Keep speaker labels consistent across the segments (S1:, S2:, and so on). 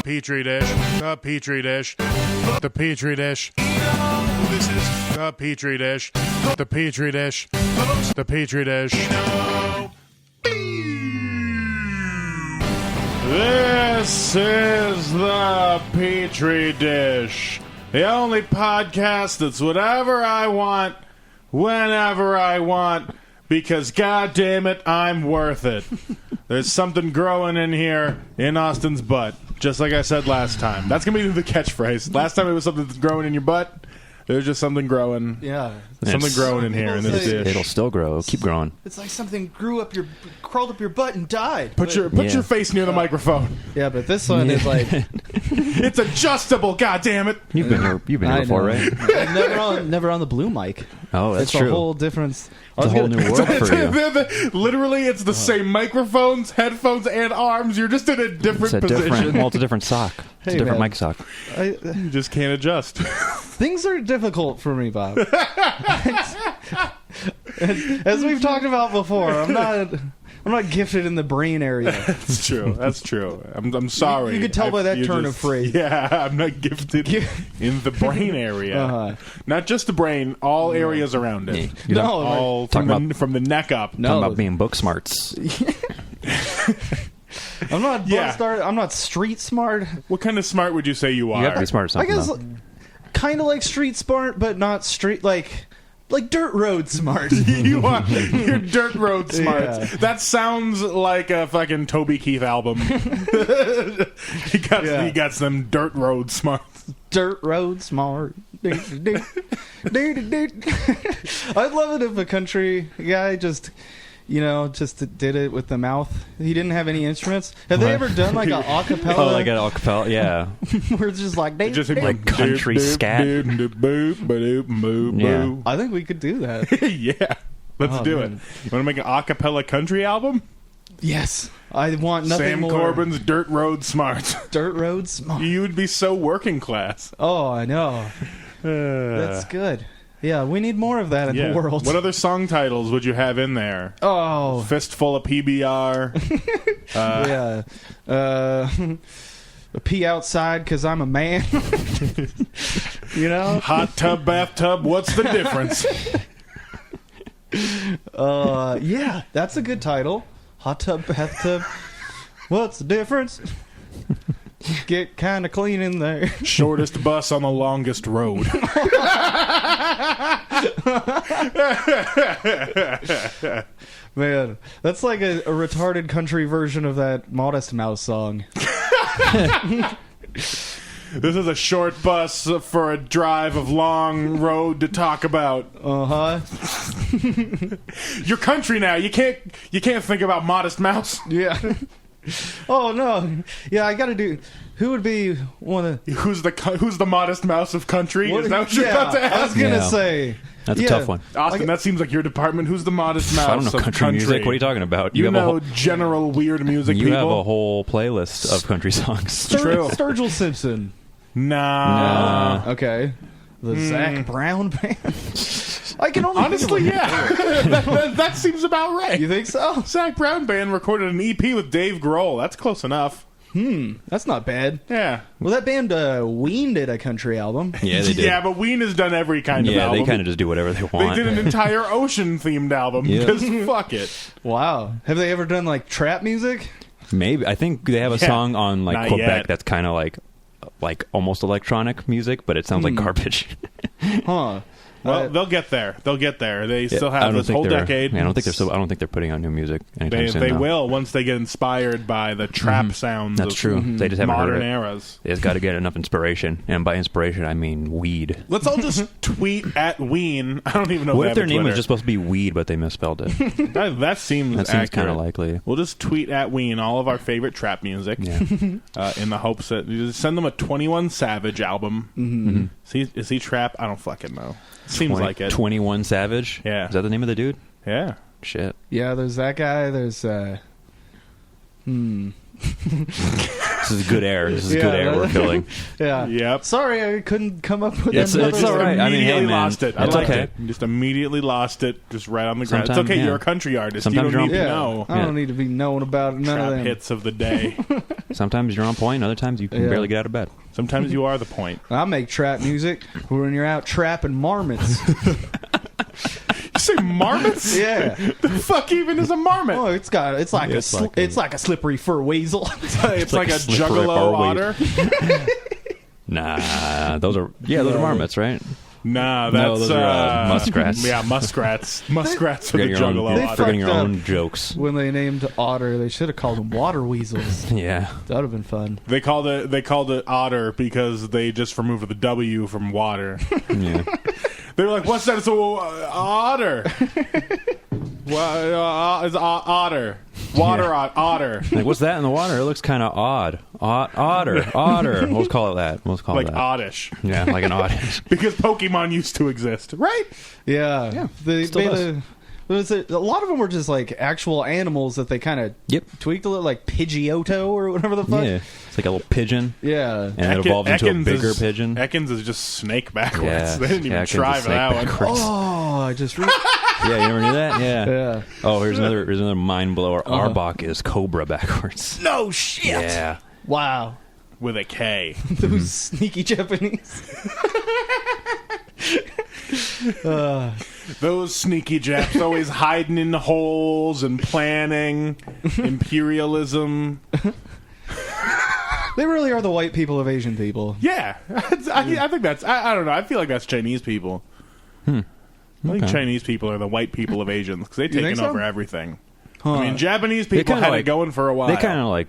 S1: Petri dish, the Petri dish, the Petri dish.
S2: This is
S1: The Petri dish, the Petri dish, the Petri dish. This is the Petri dish, the only podcast that's whatever I want, whenever I want, because God damn it, I'm worth it. There's something growing in here in Austin's butt, just like I said last time. That's gonna be the catchphrase. Last time it was something that's growing in your butt. There's just something growing.
S3: Yeah.
S1: Something growing in here in this dish.
S4: It'll still grow. Keep growing.
S3: It's like something crawled up your butt and died.
S1: Put your face near the microphone.
S3: Yeah, but this one is like
S1: It's adjustable. God damn it!
S4: You've been here before, right?
S3: never on the blue mic.
S4: Oh, that's true.
S3: It's a whole difference.
S4: It's a whole new world for you.
S1: Literally, it's the same microphones, headphones, and arms. You're just in a different position.
S4: Well, it's a different sock. It's a different mic sock.
S1: You just can't adjust.
S3: Things are difficult for me, Bob. As we've talked about before, I'm not gifted in the brain area.
S1: That's true. That's true. I'm sorry.
S3: You could tell by that turn of phrase.
S1: Yeah, I'm not gifted in the brain area. Not just the brain, all areas around it.
S4: Yeah.
S1: All from the neck up.
S4: Talking about being book smarts.
S3: I'm not I'm not street smart.
S1: What kind of smart would you say you are?
S4: You have to be smart or something.
S3: I guess kind of like street smart, but not street like dirt road smart.
S1: You're dirt road smart.
S3: Yeah.
S1: That sounds like a fucking Toby Keith album. He got some dirt road smarts.
S3: Dirt road smart. I'd love it if a country guy just did it with the mouth. He didn't have any instruments. Have they ever done like an acapella?
S4: Oh, like an acapella, yeah.
S3: Where it's just like
S4: like country scat.
S3: Yeah, I think we could do that.
S1: Yeah, let's do it. You want to make an acapella country album?
S3: Yes, I want nothing
S1: Sam
S3: more.
S1: Corbin's Dirt Road Smarts.
S3: Dirt Road Smart.
S1: You would be so working class.
S3: Oh, I know. That's good. Yeah, we need more of that in the world.
S1: What other song titles would you have in there?
S3: Oh.
S1: Fistful of PBR.
S3: Pee outside because I'm a man.
S1: Hot tub, bathtub, what's the difference?
S3: Yeah, that's a good title. Hot tub, bathtub, what's the difference? Get kind of clean in there. Shortest
S1: bus on the longest road.
S3: Man, that's like a retarded country version of that Modest Mouse song.
S1: This is a short bus for a drive of long road to talk about. You're country now. You can't think about Modest Mouse.
S3: Yeah. Oh no! Yeah, I gotta do. Who would be one of?
S1: Who's the Modest Mouse of country? Is that what you're about to ask?
S3: I was gonna say
S4: that's a tough one.
S1: Austin, that seems like your department. Who's the Modest Mouse?
S4: I don't know country music. What are you talking about?
S1: You know general weird music.
S4: You have a whole playlist of country songs.
S3: True. Sturgill Simpson.
S1: Nah.
S3: Okay. The Zac Brown Band. I can only
S1: honestly, that seems about right.
S3: You think so?
S1: Zac Brown Band recorded an EP with Dave Grohl. That's close enough.
S3: That's not bad.
S1: Yeah.
S3: Well, that band Ween did a country album.
S4: Yeah, they did.
S1: Yeah, but Ween has done every kind of album.
S4: Yeah, they kind of just do whatever they want.
S1: They did an entire ocean-themed album because fuck it.
S3: Wow. Have they ever done like trap music?
S4: Maybe. I think they have a song on like Quebec that's kind of like almost electronic music, but it sounds like garbage.
S3: Huh.
S1: Well, they'll get there. They still have this whole decade.
S4: I don't think they're putting out new music anytime soon.
S1: They will once they get inspired by the trap sounds.
S4: That's true. They just haven't
S1: modern
S4: heard it.
S1: eras.
S4: They just got to get enough inspiration, and by inspiration I mean weed.
S1: Let's all just tweet at Ween. I don't even know.
S4: What
S1: if
S4: their name
S1: Twitter
S4: was just supposed to be weed, but they misspelled it?
S1: that seems
S4: kind of likely.
S1: We'll just tweet at Ween all of our favorite trap music, in the hopes that you just send them a 21 Savage album. Is he trap? I don't fucking know. Seems like it.
S4: 21 Savage?
S1: Yeah.
S4: Is that the name of the dude?
S1: Yeah.
S4: Shit.
S3: Yeah, there's that guy. There's
S4: This is good air. This is good air we're filling.
S3: Yeah.
S1: Yep.
S3: Sorry, I couldn't come up with
S4: It's
S3: another
S4: all right. I mean, hey, man,
S1: lost it. I
S4: it's
S1: liked
S4: okay.
S1: it. Just immediately lost it. Just right on the ground. It's
S4: Sometimes,
S1: okay.
S4: yeah.
S1: You're a country artist.
S4: Sometimes
S1: you don't
S4: you're
S1: need
S4: on-
S1: to know.
S3: I don't need to be knowing about none of
S1: Trap
S3: them.
S1: hits of the day.
S4: Sometimes you're on point. Other times you can
S3: Yeah.
S4: barely get out of bed.
S1: Sometimes you are the point.
S3: I make trap music when you're out trapping marmots.
S1: You say marmots?
S3: Yeah.
S1: The fuck even is a marmot?
S3: Oh, it's like
S4: It's
S3: like a slippery fur weasel.
S1: It's like a
S4: slippery
S1: juggalo
S4: bar
S1: otter.
S4: Nah, those are marmots, right?
S1: Nah,
S4: No,
S1: that's
S4: those are muskrats.
S1: Yeah, muskrats. Muskrats for the
S4: Forgetting your own,
S1: juggalo otter.
S4: forgetting your
S3: fucked up.
S4: own jokes.
S3: When they named otter, they should have called them water weasels.
S4: Yeah.
S3: That would have been fun.
S1: They called it otter because they just removed the W from water.
S4: Yeah.
S1: They were like, "What's that?" It's otter. Well, it's otter. Water otter.
S4: Like, what's that in the water? It looks kind of odd. Otter. We'll call it that.
S1: Like oddish.
S4: Yeah, like an oddish.
S1: Because Pokemon used to exist, right?
S3: Yeah. They
S4: still
S3: made a lot of them were just like actual animals that they kind of
S4: Yep.
S3: tweaked a little, like Pidgeotto or whatever the fuck.
S4: Yeah. It's like a little pigeon.
S3: Yeah.
S4: And it evolved into a
S1: Ekans
S4: bigger
S1: is-
S4: pigeon.
S1: Ekans is just snake backwards.
S4: Yeah.
S1: They didn't even
S4: Ekans
S1: try
S4: is
S1: for that
S4: snake
S1: one.
S4: backwards.
S3: Oh, I just
S4: Yeah, you never knew that? Yeah.
S3: yeah.
S4: Oh, here's another mind blower. Arbok is cobra backwards.
S3: No shit.
S4: Yeah.
S3: Wow.
S1: With a K.
S3: Those sneaky Japanese.
S1: Those sneaky Japs always hiding in the holes and planning imperialism.
S3: They really are the white people of Asian people.
S1: Yeah, I think that's. I don't know. I feel like that's Chinese people. I think
S4: Okay.
S1: Chinese people are the white people of Asians because they've
S3: You think
S1: taken
S3: so?
S1: over everything.
S3: Huh.
S1: I mean, Japanese people
S4: kinda
S1: had it
S4: like-
S1: going for a while.
S4: They kind of like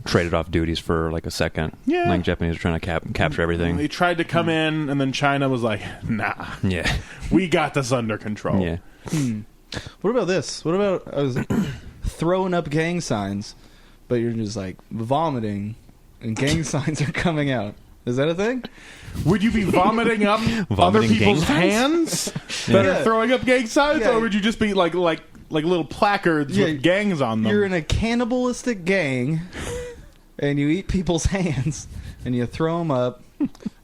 S4: traded off duties for like a second.
S1: Yeah.
S4: Like Japanese were trying to capture everything.
S1: They tried to come in, and then China was like, "Nah,
S4: Yeah.
S1: we got this under control."
S4: Yeah.
S3: What about this? What about I was throwing up gang signs, but you're just like vomiting, and gang signs are coming out. Is that a thing?
S1: Would you be vomiting up other
S4: Vomiting
S1: people's
S4: gang
S1: hands that
S3: Yeah.
S1: are throwing up gang signs,
S3: Yeah.
S1: or would you just be like little placards
S3: Yeah.
S1: with gangs on them?
S3: You're in a cannibalistic gang, and you eat people's hands, and you throw them up,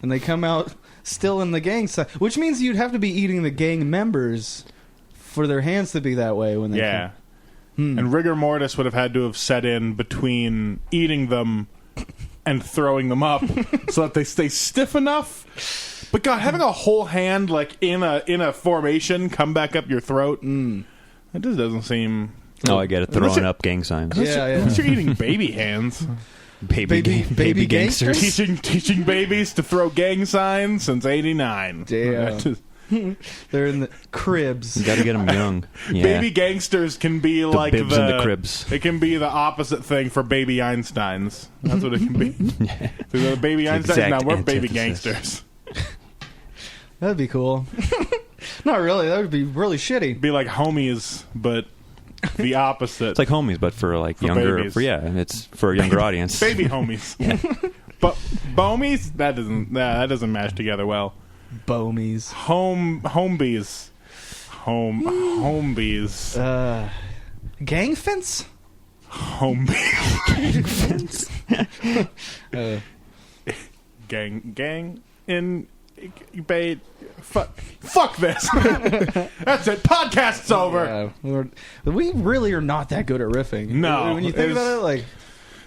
S3: and they come out still in the gang sign, which means you'd have to be eating the gang members for their hands to be that way when they
S1: Yeah.
S3: come.
S1: And rigor mortis would have had to have set in between eating them and throwing them up so that they stay stiff enough. But God, having a whole hand like in a formation come back up your throat, that just doesn't seem.
S4: Oh, I get it.
S1: Unless
S4: Throwing
S1: you're-
S4: up gang signs.
S3: Yeah,
S1: Unless you're eating baby hands.
S4: Baby
S3: Baby
S4: gangsters.
S1: teaching babies to throw gang signs since '89.
S3: Damn. They're in the cribs.
S4: You got to get them young. Yeah.
S1: Baby gangsters can be like
S4: bibs and the cribs.
S1: It can be the opposite thing for baby Einsteins. That's what it can be. So the baby Einsteins.
S4: exact
S1: Now we're baby
S4: antithesis.
S1: gangsters.
S3: That'd be cool. Not really. That would be really shitty.
S1: Be like homies, but the opposite.
S4: It's like homies, but for like younger.
S1: babies.
S4: It's for a younger audience.
S1: baby homies. But bomies that doesn't match together well.
S3: Bomies.
S1: Homebees. Homebees.
S3: Gang fence?
S1: Homebees.
S3: Uh,
S1: Gang in bait. Fuck this. That's it. Podcast's over.
S3: yeah, we really are not that good at riffing.
S1: No,
S3: When you think
S1: it's-
S3: about it, like,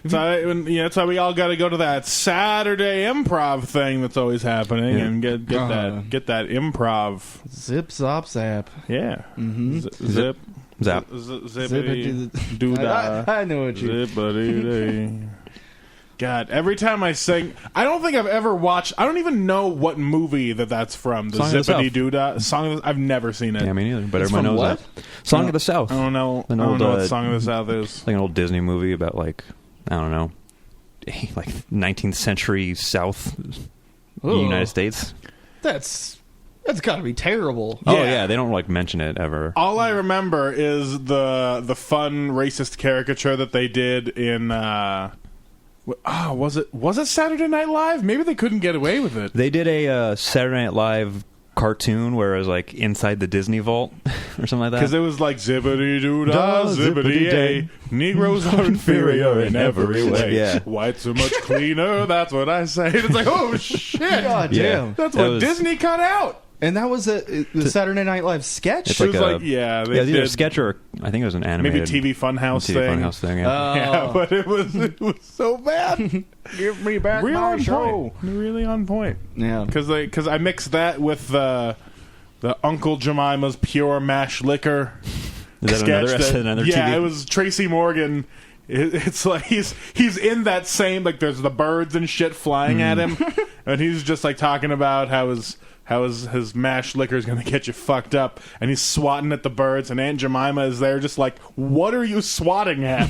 S1: That's why we all got to go to that Saturday improv thing that's always happening and get that improv.
S3: zip, zop, zap.
S1: Yeah.
S3: Mm-hmm.
S1: Zip.
S4: Zap.
S1: Zippity doo dah.
S3: I know what you...
S1: Zippity. God, every time I sing, I don't think I've ever watched. I don't even know what movie that's from. The
S4: Song of the
S1: Zippity
S4: South.
S1: Doo Dah song. I've never seen it.
S4: Yeah, me neither. But
S3: It's
S4: everyone
S3: from
S4: knows
S3: what?
S4: that. Song of the South.
S1: I don't know.
S4: An
S1: I don't
S4: old,
S1: know what Song of the South is.
S4: Like an old Disney movie about like, I don't know, like 19th century South
S3: Ugh.
S4: United States.
S3: That's got to be terrible.
S4: Oh
S1: Yeah.
S4: yeah, they don't like mention it ever.
S1: All I remember is the fun racist caricature that they did in. Was it Saturday Night Live? Maybe they couldn't get away with it.
S4: They did a Saturday Night Live cartoon where it was like inside the Disney vault or something like that.
S1: Because it was like zippity doo dah, zippity day. Negroes are inferior in every way.
S4: Yeah.
S1: Whites are much cleaner. That's what I say. It's like, oh shit!
S3: God
S4: Yeah.
S3: damn.
S1: That's what Disney cut out.
S3: And that was the Saturday Night Live sketch?
S4: It's
S1: It was
S4: like
S1: like, yeah, they
S4: either a
S1: did
S4: sketch or I think it was an animated
S1: maybe TV Funhouse
S4: TV
S1: thing.
S4: Funhouse thing. Yeah.
S1: Yeah, but it was so bad.
S3: Give me back
S1: Real
S3: my
S1: on
S3: show.
S1: point. Really on point.
S3: Yeah.
S1: Because I mixed that with the Uncle Jemima's Pure Mash Liquor.
S4: Is that another
S1: yeah,
S4: TV?
S1: it was Tracy Morgan. It's like he's in that same, like, there's the birds and shit flying at him, and he's just like talking about how his mash liquor is going to get you fucked up, and he's swatting at the birds, and Aunt Jemima is there just like, what are you swatting at?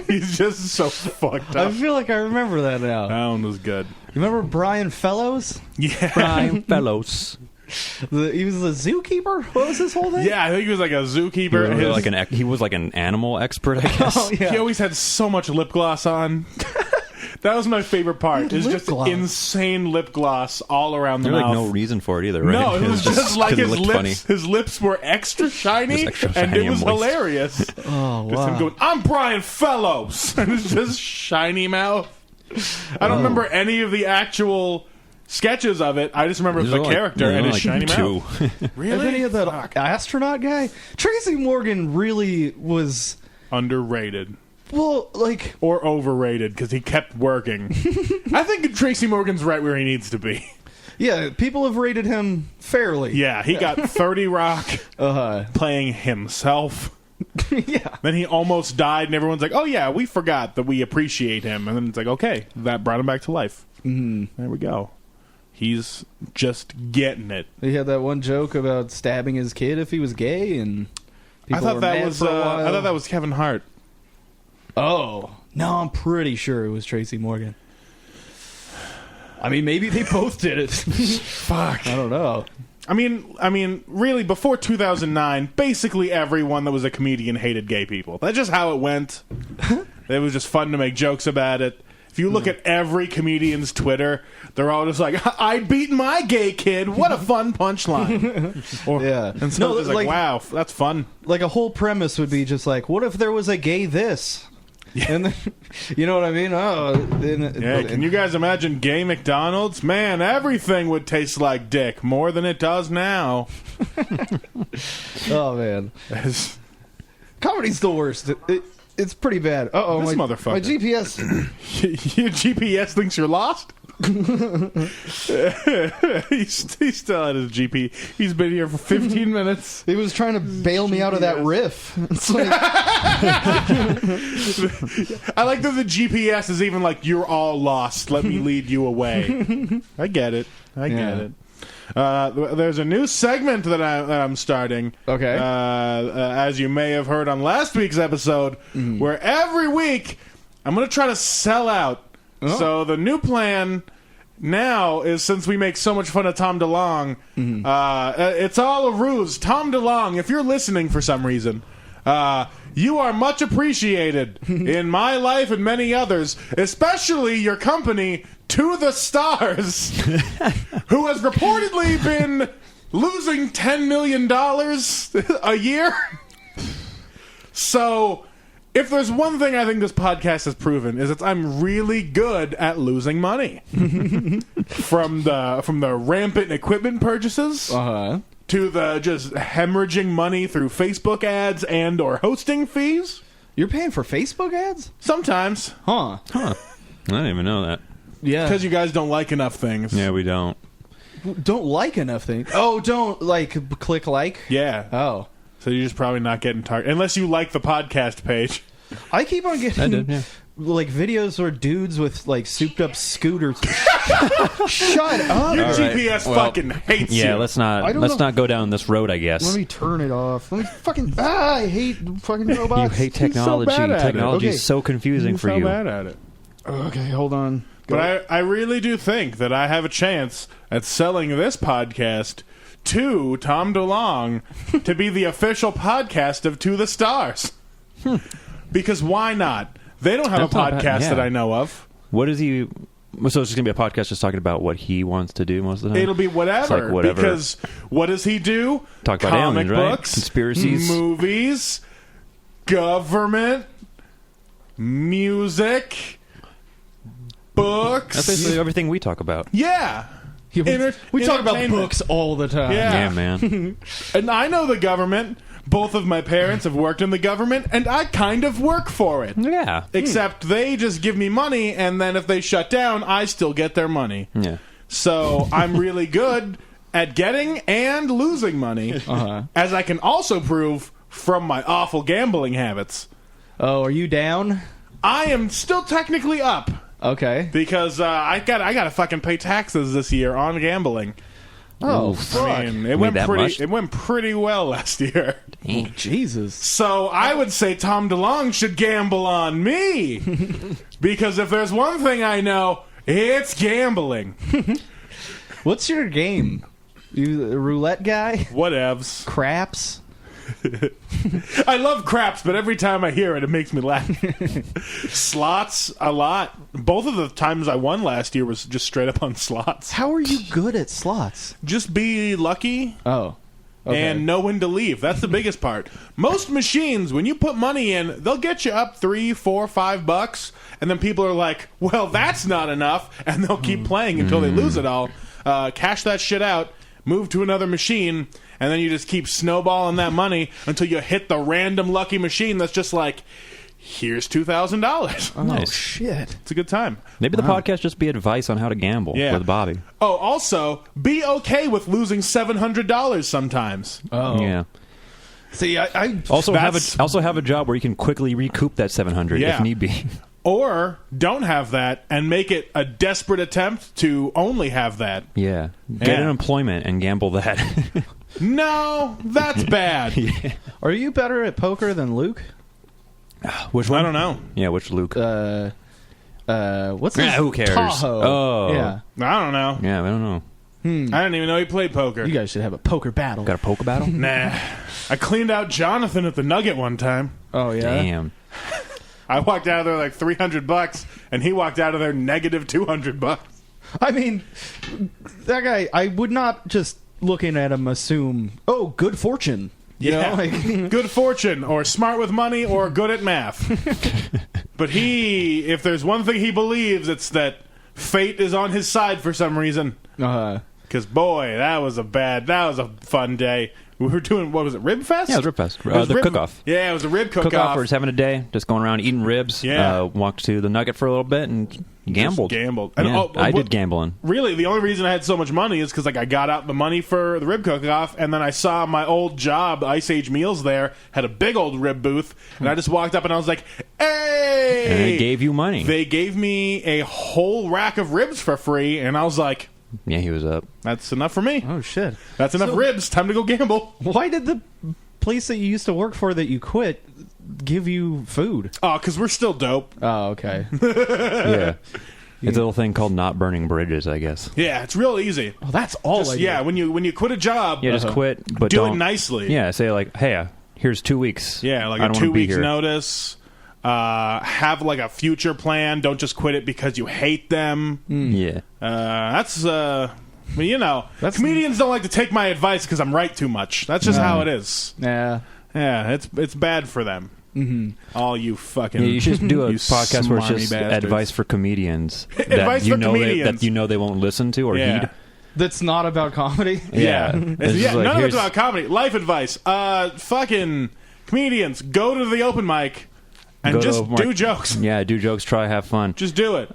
S1: He's just so fucked
S3: I
S1: up.
S3: feel like I remember that now.
S1: That one was good.
S3: You remember Brian Fellows?
S1: Yeah.
S4: Brian Fellows.
S3: He was the zookeeper? What was his whole thing?
S1: Yeah, I think he was like a zookeeper.
S4: He was like an animal expert, I guess.
S3: Oh, yeah.
S1: He always had so much lip gloss on. That was my favorite part. It's
S3: Lip
S1: just
S3: gloss.
S1: insane lip gloss all around the
S4: There's
S1: mouth.
S4: like no reason for it either, right?
S1: No, it was just like
S4: 'cause it
S1: his
S4: looked funny.
S1: lips. His lips were extra shiny,
S4: Just extra
S1: and
S4: shiny
S1: it was
S4: and moist.
S1: hilarious.
S3: Oh,
S1: Just him
S3: wow.
S1: going, "I'm Brian Fellows," and it's just shiny mouth. I don't remember any of the actual sketches of it. I just remember
S4: There's
S1: the
S4: only
S1: character
S4: there's
S1: and
S4: only
S1: his shiny
S4: two.
S1: mouth.
S3: Have
S1: Really?
S3: any of that astronaut guy? Tracy Morgan really was,
S1: Underrated.
S3: well, like,
S1: Or overrated because he kept working. I think Tracy Morgan's right where he needs to be.
S3: yeah, people have rated him fairly.
S1: Yeah, he got 30 Rock playing himself.
S3: Yeah.
S1: Then he almost died, and everyone's like, oh, yeah, we forgot that we appreciate him. And then it's like, okay, that brought him back to life. There we go. He's just getting it.
S3: He had that one joke about stabbing his kid if he was gay, and
S1: I
S3: people
S1: thought
S3: were
S1: that
S3: mad
S1: was
S3: for a while.
S1: I thought that was Kevin Hart.
S3: Oh. No, I'm pretty sure it was Tracy Morgan. I mean, maybe they both did it.
S1: Fuck.
S3: I don't know.
S1: I mean, really, before 2009, basically everyone that was a comedian hated gay people. That's just how it went. It was just fun to make jokes about it. If you look at every comedian's Twitter, they're all just like, I beat my gay kid. What a fun punchline. Or,
S3: Yeah.
S1: And so
S3: No,
S1: it's like, wow, that's fun.
S3: Like, a whole premise would be just like, what if there was a gay this? Yeah. And then, you know what I mean?
S1: Yeah, can you guys imagine gay McDonald's? Man, everything would taste like dick more than it does now.
S3: Oh, man. Comedy's the worst. It's pretty bad. Uh-oh,
S1: This
S3: my
S1: motherfucker.
S3: My GPS.
S1: Your GPS thinks you're lost? he's still at his GP. He's been here for 15 minutes.
S3: He was trying to bail me out of that riff. It's like,
S1: I like that the GPS is even like, you're all lost. Let me lead you away. I get it. I get it. There's a new segment that I'm starting.
S3: Okay.
S1: As you may have heard on last week's episode, where every week I'm going to try to sell out.
S3: Oh.
S1: So the new plan now is, since we make so much fun of Tom DeLonge, it's all a ruse. Tom DeLonge, if you're listening for some reason, you are much appreciated in my life and many others, especially your company, To the Stars, who has reportedly been losing $10 million a year. So, if there's one thing I think this podcast has proven, is that I'm really good at losing money. From the rampant equipment purchases to the just hemorrhaging money through Facebook ads and or hosting fees.
S3: you're paying for Facebook ads?
S1: Sometimes.
S3: Huh.
S4: I didn't even know that.
S3: Yeah.
S1: Because you guys don't like enough things.
S4: Yeah, we don't.
S3: Don't like enough things. Oh, don't, like, click like?
S1: Yeah.
S3: Oh.
S1: So you're just probably not getting targeted. Unless you like the podcast page.
S3: I keep on getting...
S4: I did, yeah.
S3: Like, videos where dudes with, like, souped-up scooters... Shut up!
S1: Your
S4: All right.
S1: GPS
S4: Well,
S1: fucking hates you.
S4: Yeah, let's
S3: I don't know.
S4: not go down this road, I guess.
S3: Let me turn it off. Let me fucking... I hate fucking robots.
S4: You hate technology.
S1: bad at it.
S4: Technology
S3: Okay.
S4: is so confusing
S1: You're
S4: for
S1: so
S4: you.
S1: bad at it.
S3: Okay, hold on.
S1: But I really do think that I have a chance at selling this podcast to Tom DeLonge to be the official podcast of To the Stars. Because why not? They don't have
S4: That's
S1: a
S4: not
S1: podcast
S4: bad, yeah.
S1: that I know of.
S4: What is he? So it's just gonna be a podcast just talking about what he wants to do most of the time.
S1: It'll be whatever,
S4: It's whatever.
S1: because what does he do?
S4: Talk about
S1: comic
S4: aliens, right?
S1: books,
S4: Conspiracies,
S1: movies, government, music, books.
S4: That's basically everything we talk about.
S1: Yeah.
S3: We talk about
S1: Entertainment.
S3: books all the time.
S1: Yeah.
S4: Man.
S1: And I know the government. Both of my parents have worked in the government, and I kind of work for it.
S4: Yeah.
S1: Except they just give me money, and then if they shut down, I still get their money.
S4: Yeah.
S1: So I'm really good at getting and losing money, as I can also prove from my awful gambling habits.
S3: Oh, are you down?
S1: I am still technically up
S3: Okay.
S1: because I gotta fucking pay taxes this year on gambling.
S3: Oh,
S4: Oof.
S3: fuck.
S1: I mean, it
S4: Wait, that much?
S1: it went pretty well last year.
S3: Oh, Jesus.
S1: So I would say Tom DeLonge should gamble on me. Because if there's one thing I know, it's gambling.
S3: What's your game? You a roulette guy?
S1: Whatevs.
S3: Craps?
S1: I love craps, but every time I hear it, it makes me laugh. Slots, a lot. Both of the times I won last year was just straight up on slots.
S3: How are you good at slots?
S1: Just be lucky
S3: Oh. Okay.
S1: and know when to leave. That's the biggest part. Most machines, when you put money in, they'll get you up $3, $4, $5, and then people are like, well, that's not enough, and they'll keep playing until they lose it all. Cash that shit out, move to another machine, and then you just keep snowballing that money until you hit the random lucky machine that's just like, here's $2,000.
S3: Oh,
S4: Nice.
S3: shit.
S1: It's a good time.
S4: Maybe the podcast just be advice on how to gamble
S1: Yeah.
S4: with Bobby.
S1: Oh, also, be okay with losing $700 sometimes.
S3: Oh.
S4: Yeah.
S3: See, I
S4: Also
S1: That's-
S4: have a job where you can quickly recoup that $700
S1: Yeah.
S4: if need be.
S1: Or don't have that and make it a desperate attempt to only have that.
S4: Yeah. Get
S1: Yeah.
S4: an employment and gamble that.
S1: No, that's bad.
S3: Are you better at poker than Luke?
S4: Which
S1: I
S4: one?
S1: don't know.
S4: Yeah, which Luke?
S3: What's his
S4: Who cares?
S3: Tahoe.
S4: Oh.
S3: Yeah.
S1: I don't know.
S4: Yeah, I don't know.
S1: I didn't even know he played poker.
S3: You guys should have a poker battle.
S4: Got a poker battle?
S1: Nah. I cleaned out Jonathan at the Nugget one time.
S3: Oh, yeah?
S4: Damn.
S1: I walked out of there like $300, and he walked out of there negative $200.
S3: I mean, that guy, I would not just looking at him assume, oh, good fortune. You know, like,
S1: Good fortune, or smart with money, or good at math. But if there's one thing he believes, it's that fate is on his side for some reason. Because, boy, that was a fun day. We were doing, what was it, Rib Fest?
S4: Yeah, it was Rib Fest.
S1: It was
S4: The
S1: Rib-
S4: cook-off.
S1: Yeah, it was a rib
S4: Cook-off,
S1: cook-off.
S4: we're just having a day, just going around eating ribs.
S1: Yeah.
S4: Walked to the Nugget for a little bit and gambled.
S1: Just gambled.
S4: Yeah,
S1: And,
S4: I did gambling.
S1: Really, the only reason I had so much money is because I got out the money for the rib cook-off, and then I saw my old job, Ice Age Meals there, had a big old rib booth, and I just walked up and I was like, hey!
S4: And they gave you money.
S1: They gave me a whole rack of ribs for free, and I was like,
S4: Yeah, he was up.
S1: that's enough for me.
S3: oh, shit.
S1: That's enough ribs. Time to go gamble.
S3: Why did the place that you used to work for that you quit give you food?
S1: Oh, because we're still dope.
S3: Oh, okay.
S4: Yeah. It's a little thing called not burning bridges, I guess.
S1: Yeah, it's real easy.
S3: Oh, that's all
S1: Just,
S3: I
S1: yeah,
S3: do.
S1: when you quit a job,
S4: Yeah, just quit, but
S1: do
S4: don't.
S1: it nicely.
S4: Yeah, say like, hey, here's 2 weeks.
S1: Yeah, like
S4: I
S1: a
S4: don't wanna
S1: 2
S4: be
S1: weeks
S4: here.
S1: notice. Have like a future plan. Don't just quit it because you hate them.
S4: Yeah.
S1: That's well, you know,
S3: That's-
S1: comedians don't like to take my advice because I'm right too much. That's just how it is.
S3: Yeah.
S1: Yeah, it's bad for them. Mm-hmm. All you fucking.
S4: Yeah, you should do a
S1: you
S4: podcast where it's
S1: smarmy
S4: just
S1: bastards.
S4: advice for comedians
S1: Advice
S4: you
S1: for
S4: know
S1: comedians.
S4: that you know they won't listen to or
S1: Yeah.
S4: heed.
S3: That's not about comedy?
S1: Yeah,
S4: It's
S1: yeah.
S4: just like,
S1: None of it's
S4: here's-
S1: about comedy. Life advice. Fucking comedians, go to the open mic and
S4: Go to
S1: just
S4: open
S1: do
S4: mic.
S1: jokes.
S4: Yeah, do jokes, try, have fun.
S1: Just do it.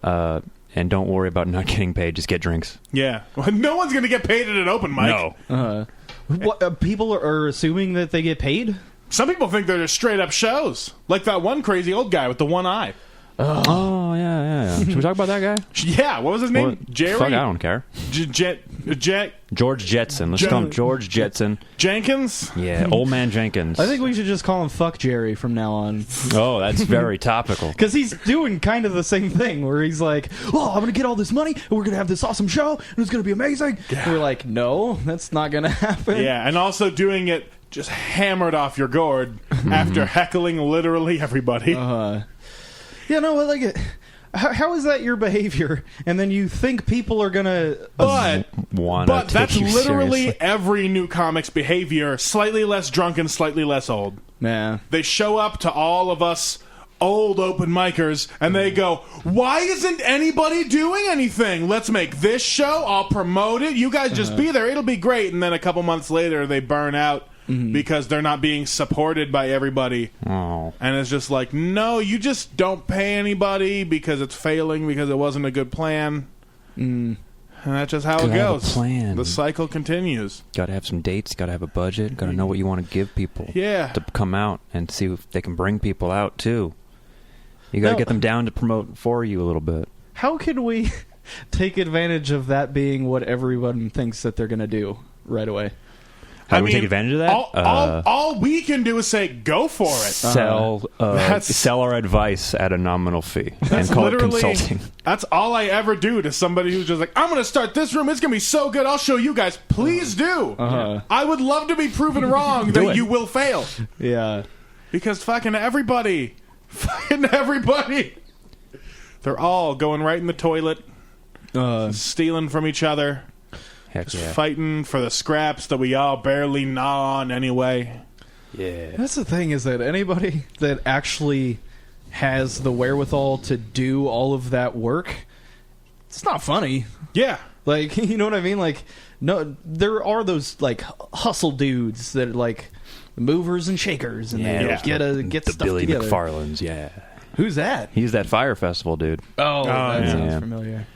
S4: And don't worry about not getting paid. Just get drinks.
S1: Yeah, no one's gonna get paid at an open mic.
S4: No.
S3: What, people are assuming that they get paid?
S1: Some people think they're just straight up shows, like that one crazy old guy with the one eye.
S4: Oh, yeah. Should we talk about that guy?
S1: Yeah, what was his name?
S4: Well,
S1: Jerry.
S4: Fuck, I don't care.
S1: George
S4: Jetson. Let's call him George Jetson.
S1: Jenkins.
S4: Yeah, Old Man Jenkins.
S3: I think we should just call him Fuck Jerry from now on.
S4: Oh, that's very topical.
S3: Because he's doing kind of the same thing, where he's like, oh, I'm going to get all this money, and we're going to have this awesome show, and it's going to be amazing. And we're like, no, that's not going to happen.
S1: Yeah, and also doing it just hammered off your gourd after heckling literally everybody.
S3: Yeah, no, like, How is that your behavior? And then you think people are gonna...
S1: But that's literally
S4: seriously.
S1: every new comic's behavior. Slightly less drunk and slightly less old.
S3: Nah.
S1: They show up to all of us old open micers and they go, why isn't anybody doing anything? Let's make this show. I'll promote it. You guys just be there. It'll be great. And then a couple months later, they burn out because they're not being supported by everybody.
S4: Oh.
S1: And it's just like, no, you just don't pay anybody because it's failing because it wasn't a good plan. And that's just how it
S4: Gotta have a
S1: goes.
S4: plan.
S1: The cycle continues.
S4: Got to have some dates. Got to have a budget. Got to know what you want to give people.
S1: Yeah.
S4: To come out and see if they can bring people out too. You got to get them down to promote for you a little bit.
S3: How can we take advantage of that being what everyone thinks that they're going to do right away?
S4: How do we take advantage of that?
S1: All we can do is say, go for it.
S4: Sell our advice at a nominal fee and call it consulting.
S1: That's all I ever do to somebody who's just like, I'm going to start this room. It's going to be so good. I'll show you guys. Please do. I would love to be proven wrong that you will fail.
S3: Yeah.
S1: Because fucking everybody, they're all going right in the toilet, stealing from each other.
S4: Heck
S1: Just
S4: yeah.
S1: fighting for the scraps that we all barely gnaw on anyway.
S4: Yeah.
S3: That's the thing, is that anybody that actually has the wherewithal to do all of that work, it's not funny.
S1: Yeah.
S3: Like, you know what I mean? Like, no, there are those, like, hustle dudes that are, like, movers and shakers, and they get
S4: the
S3: stuff
S4: Billy
S3: together.
S4: McFarlanes, yeah.
S3: Who's that?
S4: He's that Fire Festival dude.
S3: Oh, that
S1: yeah.
S3: sounds familiar.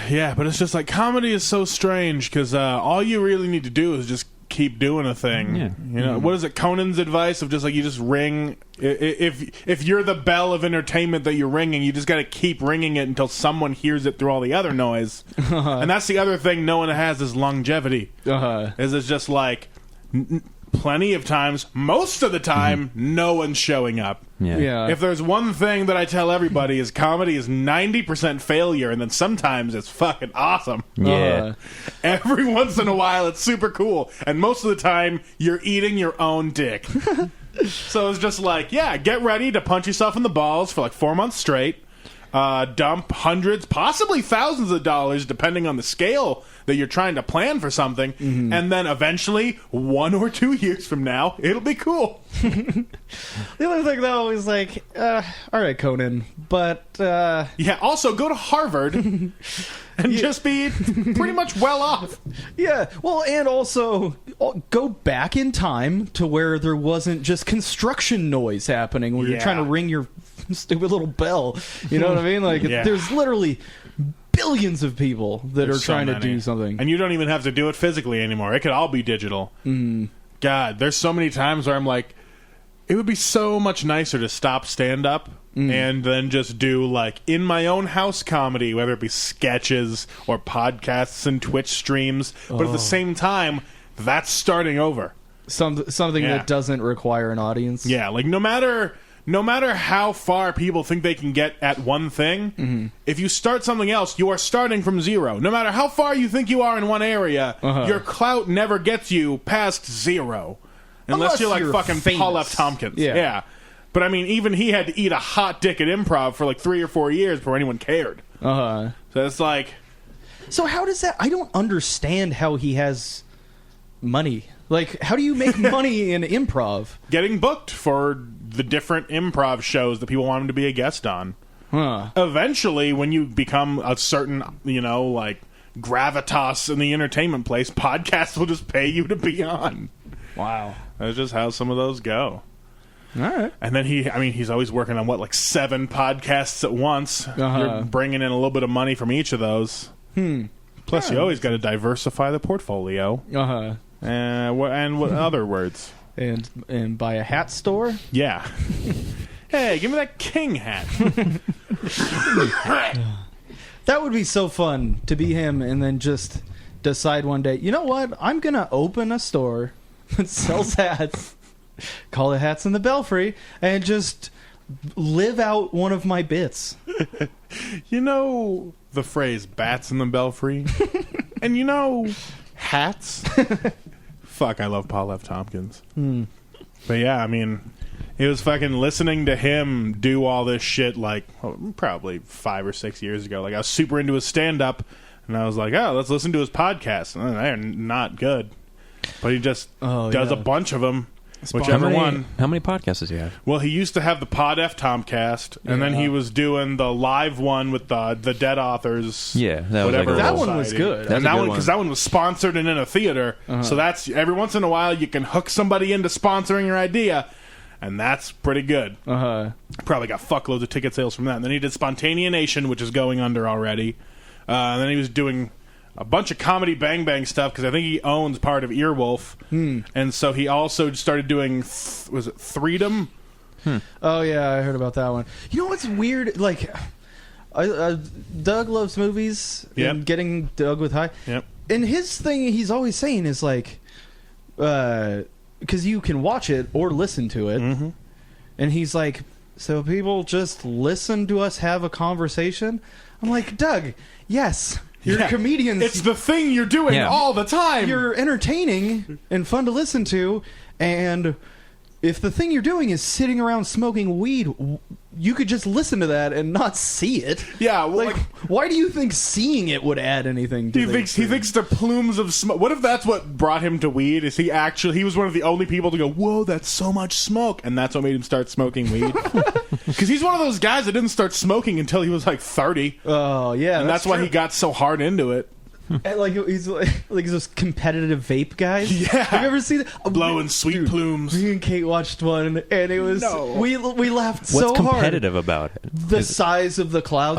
S1: Yeah, but it's just like comedy is so strange because all you really need to do is just keep doing a thing.
S4: Yeah.
S1: You know, what is it? Conan's advice of just like you just ring. If you're the bell of entertainment that you're ringing, you just got to keep ringing it until someone hears it through all the other noise. And that's the other thing no one has is longevity. Is it's just like plenty of times, most of the time, no one's showing up.
S3: Yeah.
S1: If there's one thing that I tell everybody is comedy is 90% failure, and then sometimes it's fucking awesome.
S4: Yeah.
S1: Every once in a while, it's super cool, and most of the time, you're eating your own dick. So it's just like, yeah, get ready to punch yourself in the balls for like 4 months straight. Dump hundreds, possibly thousands of dollars, depending on the scale that you're trying to plan for something, and then eventually, 1 or 2 years from now, it'll be cool.
S3: The other thing, though, is like, all right, Conan, but...
S1: Yeah, also go to Harvard and just be pretty much well off.
S3: Yeah, well, and also go back in time to where there wasn't just construction noise happening where you're trying to ring your stupid little bell. You know what I mean? Like, there's literally billions of people that are trying to do something.
S1: And you don't even have to do it physically anymore. It could all be digital. God, there's so many times where I'm like, it would be so much nicer to stop stand-up and then just do, like, in my own house comedy, whether it be sketches or podcasts and Twitch streams. But at the same time, that's starting over.
S3: Something that doesn't require an audience.
S1: Yeah, like, no matter how far people think they can get at one thing, if you start something else, you are starting from zero. No matter how far you think you are in one area, your clout never gets you past zero. Unless you're like fucking
S3: famous.
S1: Paul F. Tompkins.
S3: Yeah.
S1: But I mean, even he had to eat a hot dick at improv for like 3 or 4 years before anyone cared. So it's like...
S3: So how does that... I don't understand how he has money. Like, how do you make money in improv?
S1: Getting booked for the different improv shows that people want him to be a guest on. Eventually, when you become a certain, like, gravitas in the entertainment place, podcasts will just pay you to be on.
S3: Wow.
S1: That's just how some of those go.
S3: All right.
S1: And then he's always working on, 7 podcasts at once. You're bringing in a little bit of money from each of those. Plus, you always got to diversify the portfolio. And what other words?
S3: And buy a hat store?
S1: Yeah. Hey, give me that king hat.
S3: That would be so fun to be him and then just decide one day, you know what? I'm going to open a store that sells hats, call it Hats in the Belfry, and just live out one of my bits.
S1: You know the phrase bats in the belfry? And you know hats? Fuck, I love Paul F. Tompkins. But yeah, I mean, He was fucking listening to him do all this shit like probably 5 or 6 years ago. Like I was super into his stand-up, and I was like, oh, let's listen to his podcast. And they're not good. But he just does a bunch of them. Whichever one.
S4: How many podcasts does he have?
S1: Well, he used to have the Pod F Tomcast, and then he was doing the live one with the dead authors.
S4: Yeah, that was
S3: that one was good.
S1: And that one was sponsored and in a theater. So that's every once in a while you can hook somebody into sponsoring your idea, and that's pretty good. Probably got fuckloads of ticket sales from that. And then he did Spontanea Nation, which is going under already. And then he was doing a bunch of comedy Bang Bang stuff because I think he owns part of Earwolf, and so he also started doing was it Freedom?
S3: Oh yeah, I heard about that one. You know what's weird? Like, Doug loves movies. And getting Doug with high.
S1: Yep.
S3: And his thing, he's always saying is like, because you can watch it or listen to it, and he's like, so people just listen to us have a conversation. I'm like, Doug, yes. You're comedians.
S1: It's the thing you're doing all the time.
S3: You're entertaining and fun to listen to, and if the thing you're doing is sitting around smoking weed, you could just listen to that and not see it.
S1: Yeah, well,
S3: like why do you think seeing it would add anything to
S1: he thinks the plumes of smoke. What if that's what brought him to weed? Is he was one of the only people to go, whoa, that's so much smoke, and that's what made him start smoking weed? Because he's one of those guys that didn't start smoking until he was like 30.
S3: Oh yeah,
S1: and that's why he got so hard into it.
S3: And like he's those competitive vape guys.
S1: Yeah,
S3: have you ever seen that?
S1: Blowing sweet plumes?
S3: Me and Kate watched one, and it was we laughed so hard.
S4: What's competitive about it?
S3: The size of the cloud.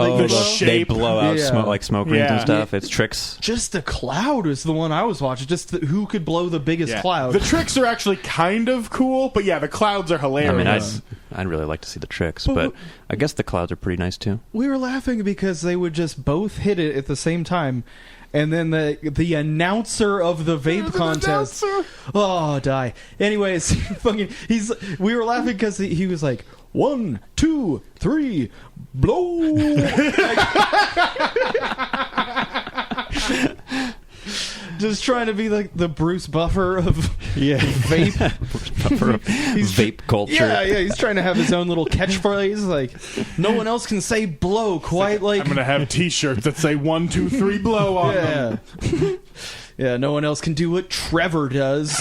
S4: They blow out smoke rings and stuff. It's tricks.
S3: Just the cloud is the one I was watching. Just who could blow the biggest cloud.
S1: The tricks are actually kind of cool, but yeah, the clouds are hilarious.
S4: I mean, I'd really like to see the tricks, but I guess the clouds are pretty nice too.
S3: We were laughing because they would just both hit it at the same time. And then the announcer of the vape contest. Die. Anyways, we were laughing because he was like, 1, 2, 3, blow. Just trying to be like the Bruce Buffer of vape.
S4: Vape culture.
S3: Yeah, he's trying to have his own little catchphrase. Like, no one else can say blow quite like...
S1: I'm going to have t-shirts that say 1, 2, 3, blow on them.
S3: Yeah, no one else can do what Trevor does.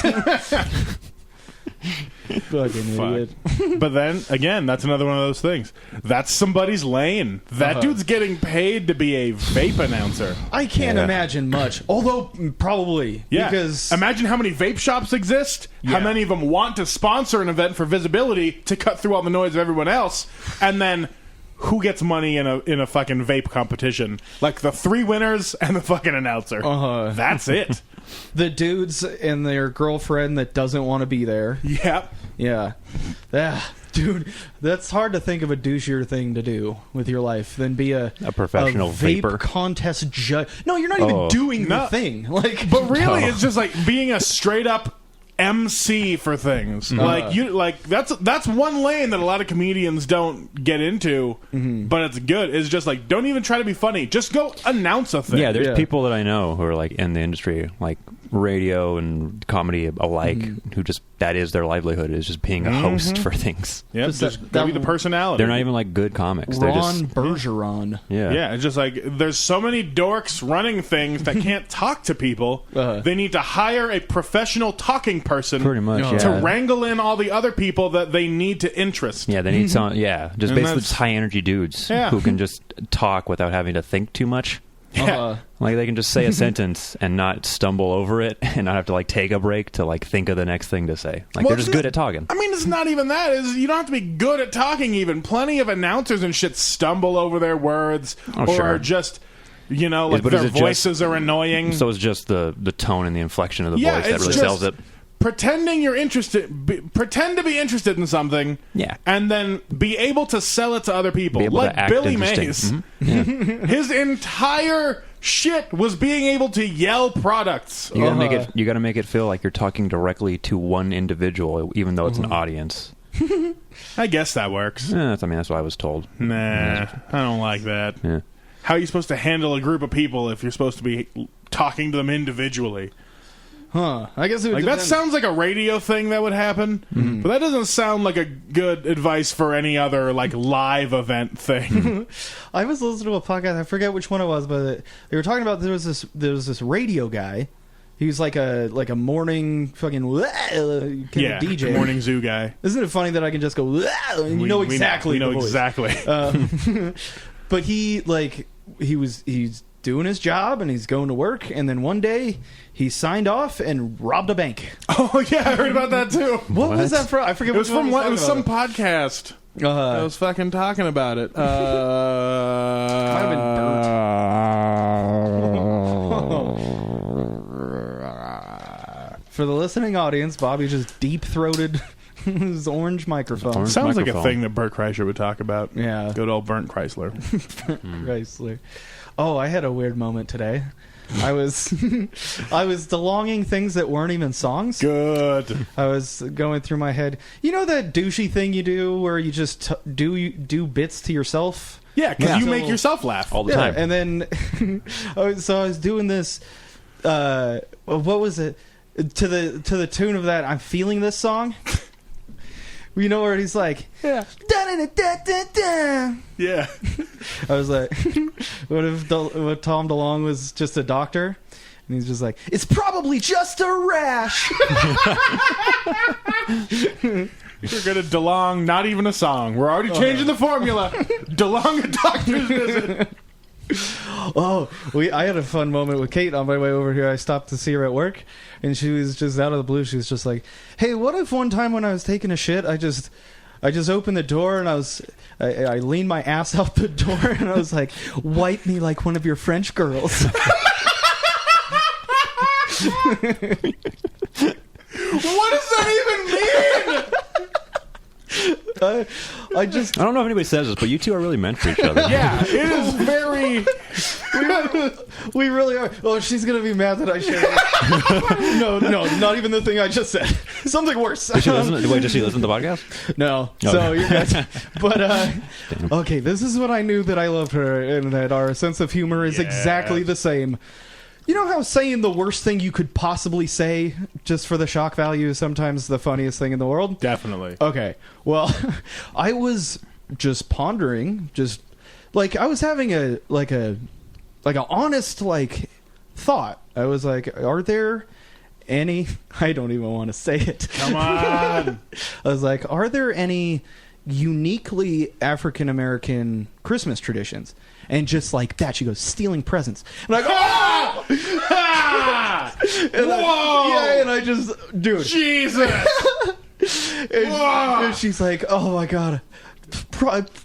S3: Fucking idiot.
S1: But then, again, that's another one of those things. That's somebody's lane. That dude's getting paid to be a vape announcer.
S3: I can't imagine much. Although, probably.
S1: Yeah.
S3: Because
S1: imagine how many vape shops exist, how many of them want to sponsor an event for visibility to cut through all the noise of everyone else, and then... who gets money in a fucking vape competition? Like the 3 winners and the fucking announcer. That's it.
S3: The dudes and their girlfriend that doesn't want to be there.
S1: Yep.
S3: Yeah. Dude, that's hard to think of a douchier thing to do with your life than be a
S4: professional
S3: vape
S4: vapor
S3: contest judge. No, you're not even doing the thing. Like,
S1: but really, it's just like being a straight up MC for things. That's one lane that a lot of comedians don't get into, but it's good. It's just like, don't even try to be funny. Just go announce a thing.
S4: Yeah, there's people that I know who are like in the industry, like radio and comedy alike, who just that is their livelihood, is just being a host for things.
S1: Yeah, just be the personality.
S4: They're not even like good comics. They're just
S3: Bergeron.
S1: Yeah, it's just like there's so many dorks running things that can't talk to people. They need to hire a professional talking person
S4: pretty much
S1: to wrangle in all the other people that they need to interest.
S4: Yeah, they need some. Yeah, just basically just high energy dudes who can just talk without having to think too much.
S1: Yeah.
S4: Like they can just say a sentence and not stumble over it and not have to like take a break to like think of the next thing to say. Like they're just good at talking.
S1: I mean, it's not even that. You don't have to be good at talking even. Plenty of announcers and shit stumble over their words are just... like their voices are annoying.
S4: So it's just the tone and the inflection of the voice that really sells it.
S1: Pretending you're interested, pretend to be interested in something, and then be able to sell it to other people, like Billy Mays. His entire shit was being able to yell products.
S4: You gotta make it feel like you're talking directly to one individual, even though it's an audience.
S1: I guess that works.
S4: That's what I was told.
S1: Nah, I don't like that.
S4: Yeah.
S1: How are you supposed to handle a group of people if you're supposed to be talking to them individually?
S3: Huh. I guess it would
S1: Like, that
S3: depend.
S1: sounds like a radio thing that would happen, but that doesn't sound like a good advice for any other, like, live event thing.
S3: I was listening to a podcast. I forget which one it was, but they were talking about there was this radio guy. He was like a morning fucking kind of DJ.
S1: Morning zoo guy.
S3: Isn't it funny that I can just go and you know exactly?
S1: We know
S3: the voice.
S1: exactly.
S3: But he's doing his job and he's going to work, and then one day he signed off and robbed a bank.
S1: Oh yeah, I heard about that too.
S3: What was that from? I forget.
S1: It was from what? It was some
S3: talking
S1: podcast.
S3: about.
S1: I was fucking talking about it.
S3: Might have been For the listening audience, Bobby just deep-throated his orange microphone.
S4: Orange
S1: Sounds like a
S4: microphone.
S1: thing that Bert Kreischer would talk about.
S3: Yeah.
S1: Good old Burnt Chrysler.
S3: Chrysler. Oh, I had a weird moment today. I was DeLonging things that weren't even songs.
S1: Good.
S3: I was going through my head. You know that douchey thing you do where you just do bits to yourself?
S1: Yeah, because
S4: Yeah.
S1: you
S3: So-
S1: make yourself laugh.
S4: all the time.
S3: And then so I was doing this. What was it? To the tune of that, I'm feeling this song. You know where he's like,
S1: Yeah.
S3: da-da-da-da-da-da.
S1: Yeah.
S3: I was like, what if Tom DeLonge was just a doctor? And he's just like, it's probably just a rash.
S1: We're gonna DeLong, not even a song. We're already changing the formula. DeLong a doctor's visit.
S3: Oh, I had a fun moment with Kate on my way over here. I stopped to see her at work, and she was just out of the blue. She was just like, "Hey, what if one time when I was taking a shit, I just opened the door and I leaned my ass out the door and I was like, wipe me like one of your French girls."
S1: What does that even mean?
S3: I just
S4: I don't know if anybody says this, but you two are really meant for each other.
S1: Yeah, it is very.
S3: we really are. Oh, she's gonna be mad that I shared it. No, not even the thing I just said. Something worse.
S4: Does she listen to the podcast?
S3: No.
S4: Oh.
S3: So you're good. But okay, this is when I knew that I loved her and that our sense of humor is exactly the same. You know how saying the worst thing you could possibly say just for the shock value is sometimes the funniest thing in the world?
S1: Definitely.
S3: Okay. Well, I was just pondering, just like I was having a honest thought. I was like, are there any I don't even want to say it.
S1: Come on.
S3: I was like, are there any uniquely African American Christmas traditions? And just like that, she goes, stealing presents. And I go, oh! And I just, dude.
S1: Jesus.
S3: And she's like, oh my God.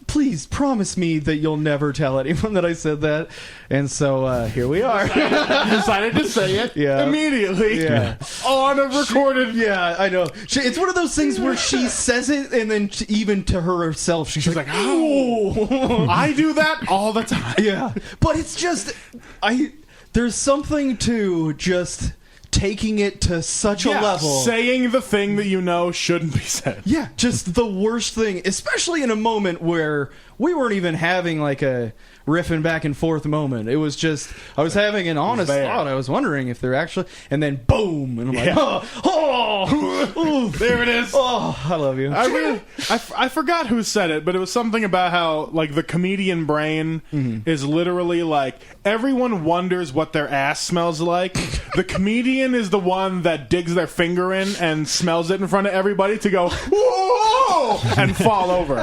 S3: Please promise me that you'll never tell anyone that I said that. And so here we are.
S1: Decided to say it immediately.
S3: Yeah.
S1: On a recorded.
S3: Yeah, I know. It's one of those things where she says it, and then even to herself, she's like,
S1: oh. I do that all the time.
S3: yeah. But it's just, there's something to just taking it to such a level.
S1: Saying the thing that you know shouldn't be said.
S3: Yeah, just the worst thing, especially in a moment where we weren't even having like a riffing back and forth moment. It was just, I was having an honest thought. I was wondering if they're actually, and then boom, and I'm like, oh,
S1: there it is.
S3: Oh, I love you.
S1: I forgot who said it, but it was something about how like the comedian brain is literally like everyone wonders what their ass smells like. The comedian is the one that digs their finger in and smells it in front of everybody to go whoa and fall over,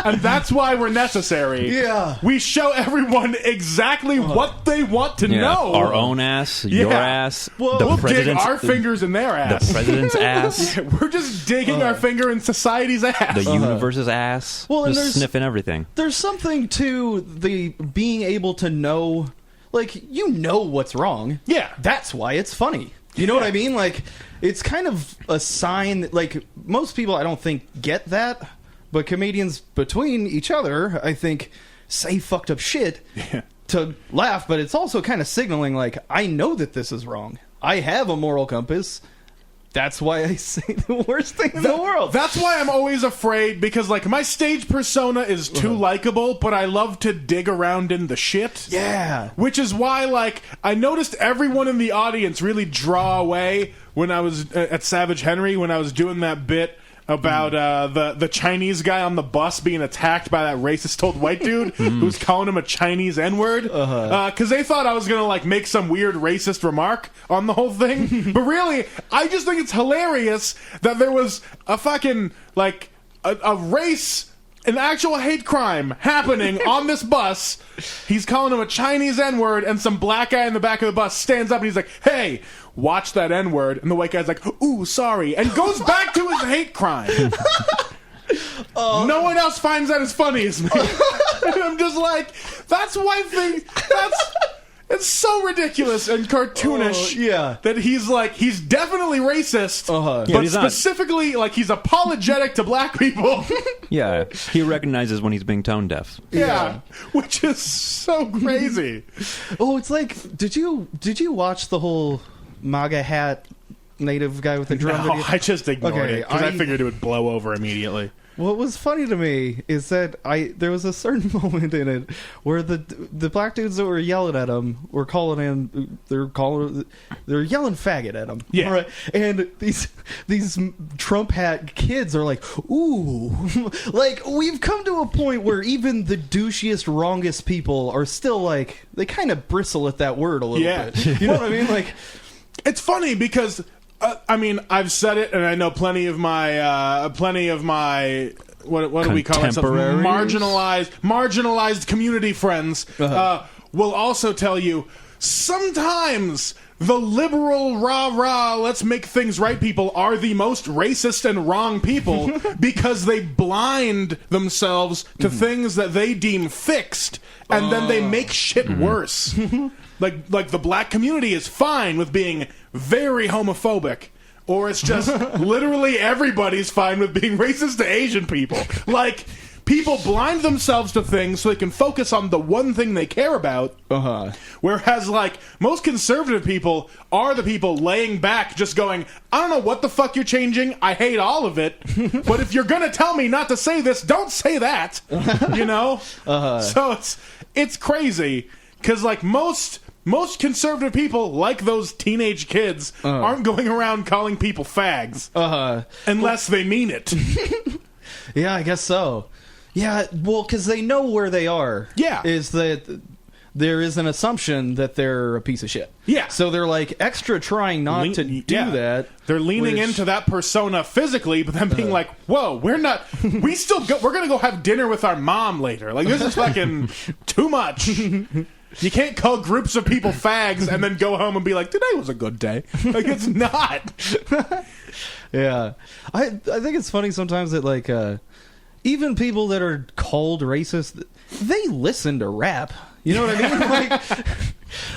S1: and that's why we're necessary.
S3: Yeah.
S1: We show everyone exactly what they want to know.
S4: Our own ass, your ass,
S1: We'll dig our fingers in their ass.
S4: the president's ass,
S1: Yeah, we're just digging our finger in society's ass.
S4: the universe's ass.
S3: Well, and
S4: just
S3: there's-
S4: sniffing everything.
S3: There's something to the being able to know, like, you know what's wrong.
S1: Yeah.
S3: That's why it's funny. You know what I mean? Like, it's kind of a sign that, like, most people I don't think get that, but comedians between each other, I think, say fucked up shit to laugh, but it's also kind of signaling, like, I know that this is wrong. I have a moral compass. That's why I say the worst thing in the world.
S1: That's why I'm always afraid, because like my stage persona is too likable, but I love to dig around in the shit.
S3: Yeah.
S1: Which is why, like, I noticed everyone in the audience really draw away when I was at Savage Henry, when I was doing that bit about the Chinese guy on the bus being attacked by that racist old white dude who's calling him a Chinese N-word. Because they thought I was going to, like, make some weird racist remark on the whole thing. But really, I just think it's hilarious that there was a fucking, like, a race, an actual hate crime happening on this bus. He's calling him a Chinese N-word, and some black guy in the back of the bus stands up and he's like, hey, watch that N-word. And the white guy's like, ooh, sorry, and goes back to his hate crime. No one else finds that as funny as me. And I'm just like, that's why it's so ridiculous and cartoonish that he's definitely racist, but
S4: he's
S1: specifically, like, he's apologetic to black people.
S4: Yeah, he recognizes when he's being tone deaf.
S1: Yeah, which is so crazy.
S3: It's like, did you watch the whole MAGA hat native guy with the drum
S1: No,
S3: video?
S1: I just ignored it because I figured it would blow over immediately.
S3: What was funny to me is that there was a certain moment in it where the black dudes that were yelling at him were they're yelling faggot at him.
S1: Yeah.
S3: Right? And these Trump hat kids are like, ooh. Like, we've come to a point where even the douchiest, wrongest people are still like, they kind of bristle at that word a little bit. You know what I mean? Like,
S1: it's funny because I mean, I've said it, and I know plenty of my what do we call ourselves? Marginalized community friends will also tell you sometimes the liberal rah-rah, let's make things right people are the most racist and wrong people because they blind themselves to things that they deem fixed, and then they make shit worse. Like the black community is fine with being very homophobic, or it's just literally everybody's fine with being racist to Asian people. Like, people blind themselves to things so they can focus on the one thing they care about. Whereas, like, most conservative people are the people laying back just going, I don't know what the fuck you're changing. I hate all of it. But if you're going to tell me not to say this, don't say that. You know? So it's crazy. Because, like, most conservative people, like those teenage kids, aren't going around calling people fags. Unless they mean it.
S3: Yeah, I guess so. Yeah, well, because they know where they are.
S1: Yeah.
S3: Is that there is an assumption that they're a piece of shit.
S1: Yeah.
S3: So they're, like, extra trying not to do that.
S1: They're leaning into that persona physically, but then being like, whoa, we're going to go have dinner with our mom later. Like, this is fucking too much. You can't call groups of people fags and then go home and be like, today was a good day. Like, it's not.
S3: Yeah. I think it's funny sometimes that, like, even people that are called racist, they listen to rap. You know what I mean?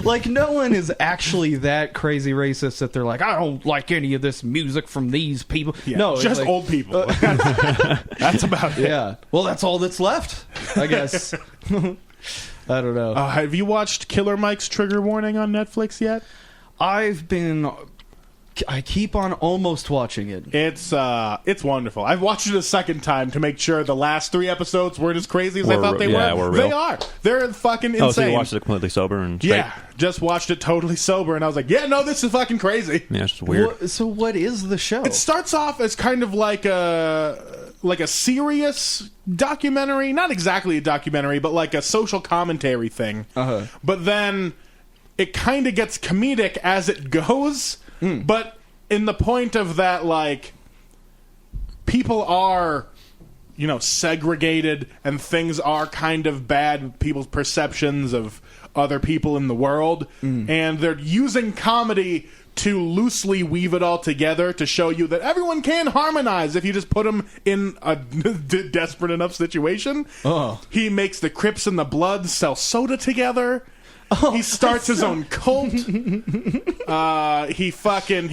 S3: Like, no one is actually that crazy racist that they're like, I don't like any of this music from these people.
S1: Yeah,
S3: no,
S1: just
S3: like,
S1: old people. That's about it.
S3: Yeah. Well, that's all that's left, I guess. I don't know.
S1: Have you watched Killer Mike's Trigger Warning on Netflix yet?
S3: I keep on almost watching it.
S1: It's wonderful. I've watched it a second time to make sure the last 3 episodes weren't as crazy as I thought they were.
S4: Real.
S1: They are. They're fucking insane.
S4: Oh, so you watched it completely sober and straight?
S1: Yeah, just watched it totally sober, and I was like, yeah, no, this is fucking crazy.
S4: Yeah, it's just weird.
S3: So what is the show?
S1: It starts off as kind of like a serious documentary. Not exactly a documentary, but like a social commentary thing. But then it kind of gets comedic as it goes. But in the point of that, like, people are, you know, segregated and things are kind of bad, people's perceptions of other people in the world. And they're using comedy to loosely weave it all together to show you that everyone can harmonize if you just put them in a desperate enough situation. He makes the Crips and the Bloods sell soda together. He starts his own cult. He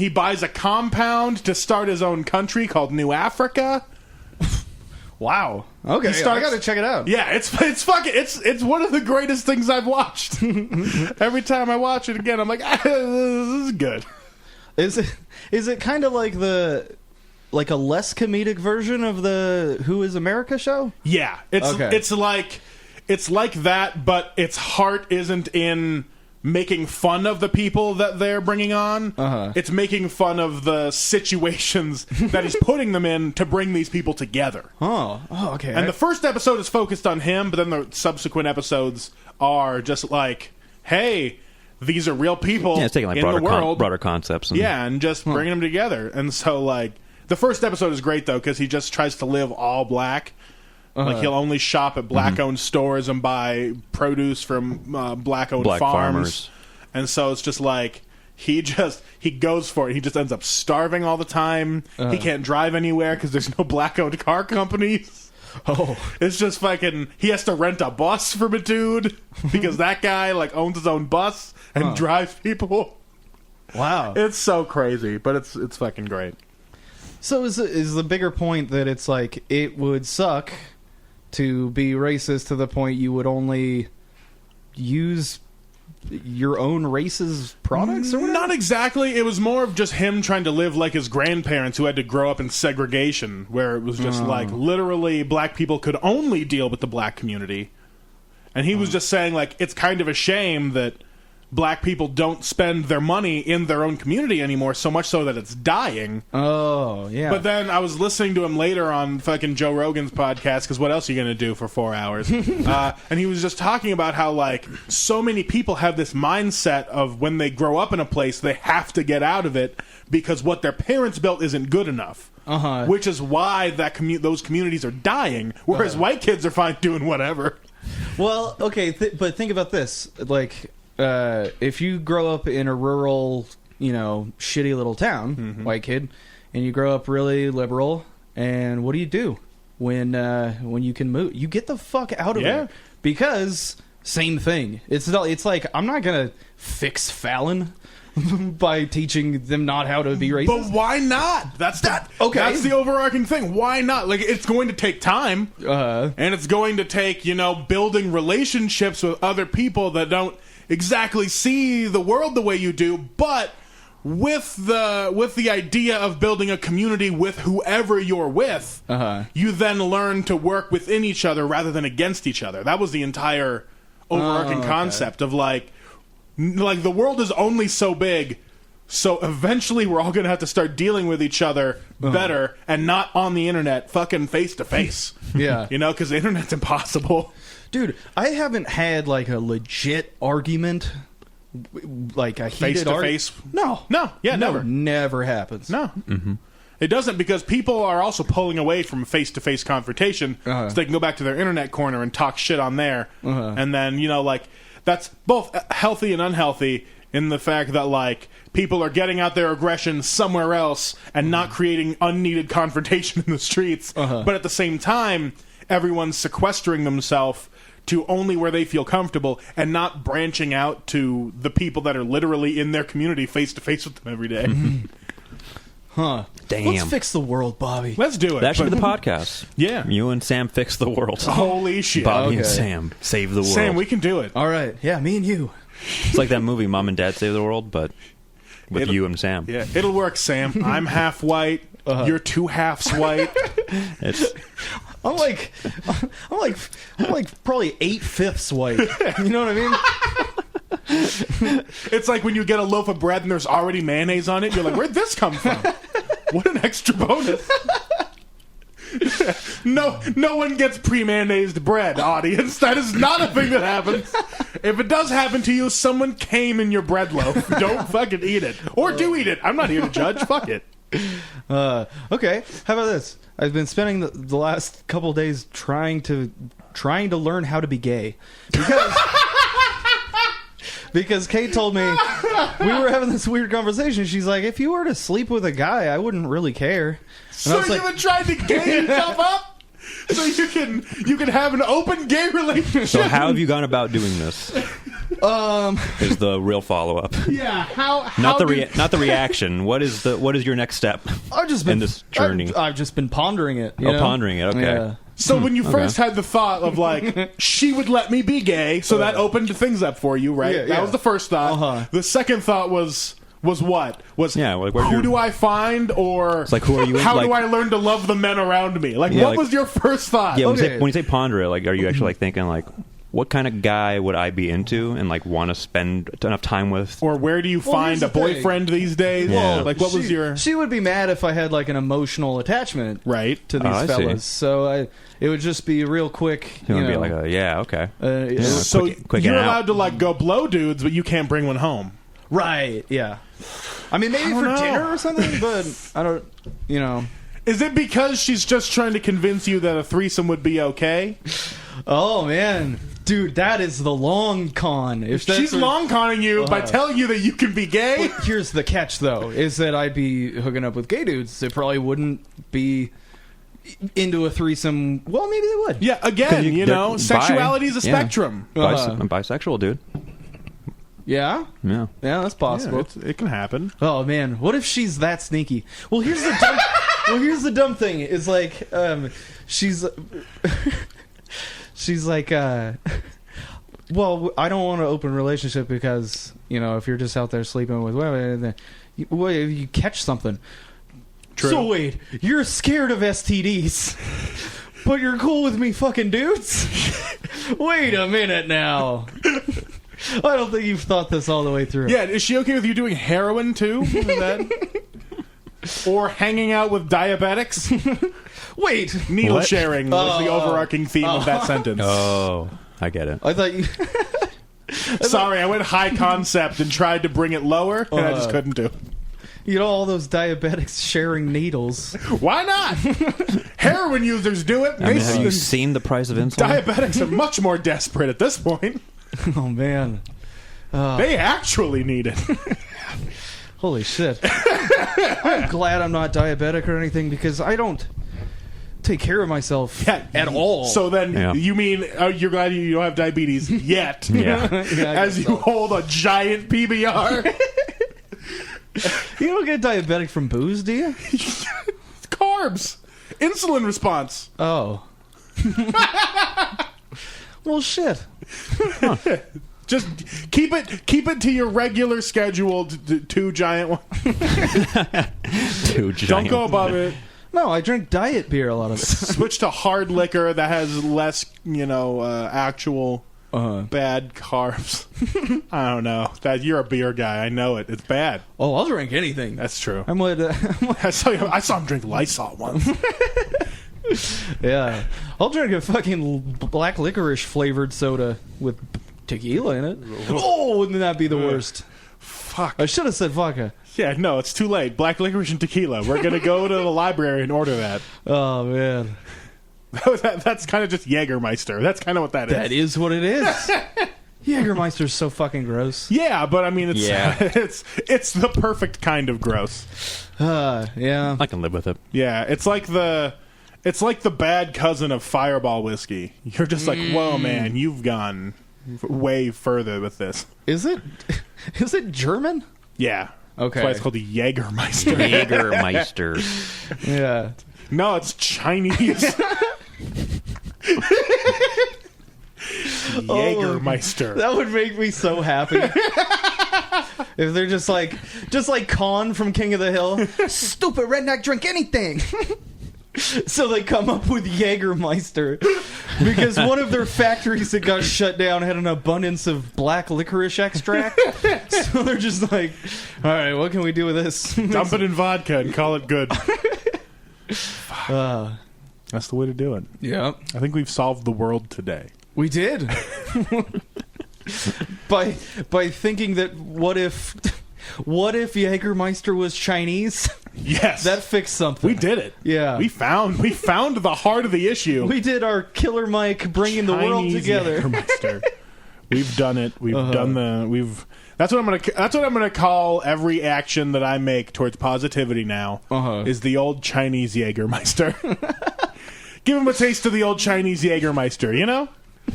S1: buys a compound to start his own country called New Africa.
S3: Wow. Okay, I gotta check it out.
S1: Yeah, it's one of the greatest things I've watched. Every time I watch it again, I'm like, this is good.
S3: Is it kind of like a less comedic version of the Who Is America show?
S1: Yeah, it's like that, but its heart isn't in making fun of the people that they're bringing on. It's making fun of the situations that he's putting them in to bring these people together.
S3: Oh, okay.
S1: And the first episode is focused on him, but then the subsequent episodes are just like, hey, these are real people
S4: Yeah, it's taking like
S1: in the world.
S4: broader concepts.
S1: And just bringing them together. And so, like, the first episode is great, though, because he just tries to live all black. Like, he'll only shop at black-owned stores and buy produce from black-owned farmers. And so it's just like, he goes for it. He just ends up starving all the time. He can't drive anywhere because there's no black-owned car companies.
S3: Oh.
S1: It's just fucking, he has to rent a bus from a dude because that guy, like, owns his own bus and drives people.
S3: Wow.
S1: It's so crazy, but it's fucking great.
S3: So is the bigger point that it's like, it would suck to be racist to the point you would only use your own race's products or whatever?
S1: Not exactly. It was more of just him trying to live like his grandparents who had to grow up in segregation, where it was just like literally black people could only deal with the black community. And he was just saying, like, it's kind of a shame that black people don't spend their money in their own community anymore, so much so that it's dying.
S3: Oh, yeah.
S1: But then I was listening to him later on fucking Joe Rogan's podcast, because what else are you going to do for 4 hours? And he was just talking about how, like, so many people have this mindset of when they grow up in a place, they have to get out of it because what their parents built isn't good enough. Which is why those communities are dying, whereas white kids are fine doing whatever.
S3: Well, okay, but think about this. Like, if you grow up in a rural, shitty little town, white kid, and you grow up really liberal, and what do when you can move? You get the fuck out of it. Because, same thing. It's like, I'm not going to fix Fallon by teaching them not how to be racist.
S1: But why not? That's the overarching thing. Why not? Like, it's going to take time, and it's going to take, building relationships with other people that don't exactly see the world the way you do, but with the idea of building a community with whoever you're with, you then learn to work within each other rather than against each other. That was the entire overarching concept of like the world is only so big, so eventually we're all going to have to start dealing with each other better and not on the internet fucking face to face.
S3: Yeah.
S1: Because the internet's impossible.
S3: Dude, I haven't had like a legit argument, like a
S1: face
S3: heated
S1: to face.
S3: No,
S1: never.
S3: Never happens.
S1: No, it doesn't, because people are also pulling away from face to face confrontation, so they can go back to their internet corner and talk shit on there, and then that's both healthy and unhealthy in the fact that like people are getting out their aggression somewhere else and not creating unneeded confrontation in the streets, but at the same time, everyone's sequestering themselves to only where they feel comfortable and not branching out to the people that are literally in their community face to face with them every day.
S4: Damn.
S3: Let's fix the world, Bobby.
S1: Let's do it.
S4: That should be the podcast.
S1: Yeah.
S4: You and Sam fix the world.
S1: Holy shit.
S4: Bobby and Sam save the world.
S1: Sam, we can do it.
S3: All right. Yeah, me and you.
S4: It's like that movie Mom and Dad Save the World, but with you and Sam.
S1: Yeah, it'll work, Sam. I'm half white. You're 2 halves white.
S3: I'm like probably 8/5 white. You know what I mean?
S1: It's like when you get a loaf of bread and there's already mayonnaise on it. You're like, where'd this come from? What an extra bonus. No one gets pre-mayonnaised bread, audience. That is not a thing that happens. If it does happen to you, someone came in your bread loaf. Don't fucking eat it. Or do eat it. I'm not here to judge. Fuck it.
S3: Okay, how about this? I've been spending the last couple days trying to learn how to be gay. Because Kate told me, we were having this weird conversation. She's like, if you were to sleep with a guy, I wouldn't really care. And
S1: so you've been trying to gay yourself up? So you can have an open gay relationship?
S4: So how have you gone about doing this? Is the real follow-up.
S1: Yeah, how
S4: not the reaction. What is your next step in this journey?
S3: I've just been pondering it. You know?
S4: Pondering it, okay.
S3: Yeah.
S1: So when you first had the thought of like, she would let me be gay, so that opened things up for you, right?
S3: Yeah,
S1: that was the first thought. The second thought was, Was what? Was
S4: like,
S1: who do I find, or
S4: it's like, who are you?
S1: How
S4: like,
S1: do I learn to love the men around me? Like, what was your first thought?
S4: Yeah,
S3: Okay.
S4: when you say ponder it, like, are you actually like thinking like, what kind of guy would I be into and like want to spend enough time with?
S1: Or where do you find
S3: here's
S1: a
S3: the thing.
S1: boyfriend these days?
S4: Yeah.
S1: Like, what was your
S3: She would be mad if I had like an emotional attachment
S1: right?
S3: to these
S4: I see.
S3: fellas. So it would just be real quick.
S4: You
S3: You
S4: would be
S3: know,
S4: like, okay.
S1: So
S4: quick
S1: you're
S4: in and out.
S1: allowed to like go blow dudes, but you can't bring one home.
S3: right? Yeah. I mean, maybe
S1: don't
S3: for
S1: know.
S3: dinner or something, but I don't. You know.
S1: Is it because she's just trying to convince you that a threesome would be okay?
S3: Oh man, dude, that is the long con. If that's
S1: She's long conning you by
S3: Uh.
S1: telling you that you can be gay.
S3: Here's the catch, though, is that I'd be hooking up with gay dudes. They probably wouldn't be into a threesome. Well, maybe they would.
S1: Yeah, again, you know,
S4: they're
S1: sexuality is a
S4: Yeah.
S1: spectrum.
S4: I'm bisexual, dude.
S3: Yeah,
S4: Yeah.
S3: yeah, that's
S1: Yeah,
S3: possible.
S1: it can happen.
S3: Oh man, what if she's that sneaky? Well, here's the dumb. Well, here's the dumb thing. Is like, she's she's like, well, I don't want an open relationship because if you're just out there sleeping with women, then you catch something.
S1: True.
S3: So wait, you're scared of STDs, but you're cool with me fucking dudes? Wait a minute now. I don't think you've thought this all the way through.
S1: Yeah, is she okay with you doing heroin too? Is that- or hanging out with diabetics?
S3: Wait,
S1: Needle
S4: What?
S1: sharing was the overarching theme of that sentence.
S4: Oh, I get it.
S3: I thought you.
S1: Sorry, I went high concept and tried to bring it lower, and I just couldn't do.
S3: All those diabetics sharing needles.
S1: Why not? Heroin users do it.
S4: I mean, have you seen the price of insulin?
S1: Diabetics are much more desperate at this point.
S3: Oh man.
S1: They actually need it.
S3: Holy shit. I'm glad I'm not diabetic or anything because I don't take care of myself at all.
S1: So then
S4: Yeah.
S1: you mean you're glad you don't have diabetes yet?
S4: Yeah.
S3: Yeah, I
S1: As
S3: guess
S1: you
S3: so.
S1: hold a giant PBR.
S3: You don't get diabetic from booze, do you?
S1: Carbs. Insulin response.
S3: Oh. Well, shit.
S1: Just keep it to your regular scheduled 2 giant ones.
S4: Two
S1: Don't
S4: giant-
S1: go above it.
S3: No, I drink diet beer a lot of it.
S1: Switch to hard liquor that has less, actual bad carbs. I don't know. That you're a beer guy. I know it. It's bad.
S3: Oh, I'll drink anything.
S1: That's true.
S3: I'm what?
S1: I saw him drink Lysol once.
S3: Yeah, I'll drink a fucking black licorice flavored soda with tequila in it. Oh, wouldn't that be the worst?
S1: Fuck.
S3: I should have said vodka.
S1: Yeah, no, it's too late. Black licorice and tequila. We're gonna go to the library and order that.
S3: Oh man,
S1: That's kind of just Jägermeister. That's kind of what that is.
S3: that is what it is. Jägermeister's so fucking gross.
S1: Yeah, but I mean, it's
S4: Yeah.
S1: it's the perfect kind of gross.
S3: Yeah.
S4: I can live with it.
S1: Yeah, it's like the bad cousin of Fireball whiskey. You're just like, whoa, man, you've gone way further with this.
S3: Is it? Is it German?
S1: Yeah.
S3: Okay.
S1: That's why it's called the Jägermeister.
S4: Jägermeister.
S3: Yeah.
S1: No, it's Chinese. Jägermeister.
S3: That would make me so happy. If they're just like Khan from King of the Hill. Stupid redneck, drink anything. So they come up with Jägermeister because one of their factories that got shut down had an abundance of black licorice extract. So they're just like, all right, what can we do with this?
S1: Dump it in vodka and call it good.
S3: Uh,
S1: That's the way to do it.
S3: yeah,
S1: I think we've solved the world today.
S3: we did. by thinking that what if Jägermeister was Chinese?
S1: Yes.
S3: That fixed something.
S1: We did it.
S3: Yeah.
S1: We found the heart of the issue.
S3: We did our Killer Mike bringing the world
S1: Chinese
S3: together.
S1: Jägermeister. We've done it. We've done that's what I'm gonna call every action that I make towards positivity now. Is the old Chinese Jägermeister. Give him a taste of the old Chinese Jägermeister, you know?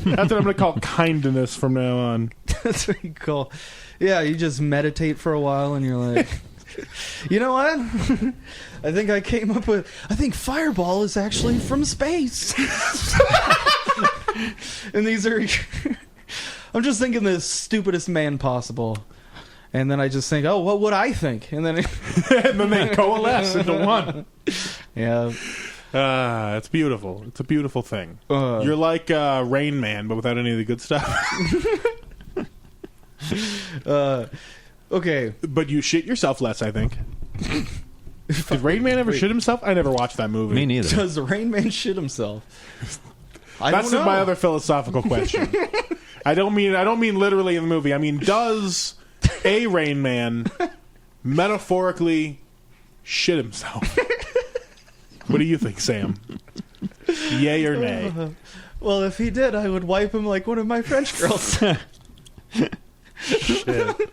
S1: That's what I'm gonna call kindness from now on.
S3: That's pretty cool. Yeah, you just meditate for a while and you're like, you know what? I think Fireball is actually from space. And these are... I'm just thinking the stupidest man possible. And then I just think, oh, what would I think? And then,
S1: And then they coalesce into one.
S3: yeah.
S1: It's beautiful. It's a beautiful thing. You're like Rain Man, but without any of the good stuff.
S3: Okay.
S1: But you shit yourself less, I think. Did Rain Man ever shit himself? I never watched that movie.
S4: Me neither.
S3: Does Rain Man shit himself?
S1: That's
S3: don't know.
S1: my other philosophical question. I don't mean literally in the movie. I mean, does a Rain Man metaphorically shit himself? What do you think, Sam? Yay or nay?
S3: Well, if he did, I would wipe him like one of my French girls.
S1: Shit.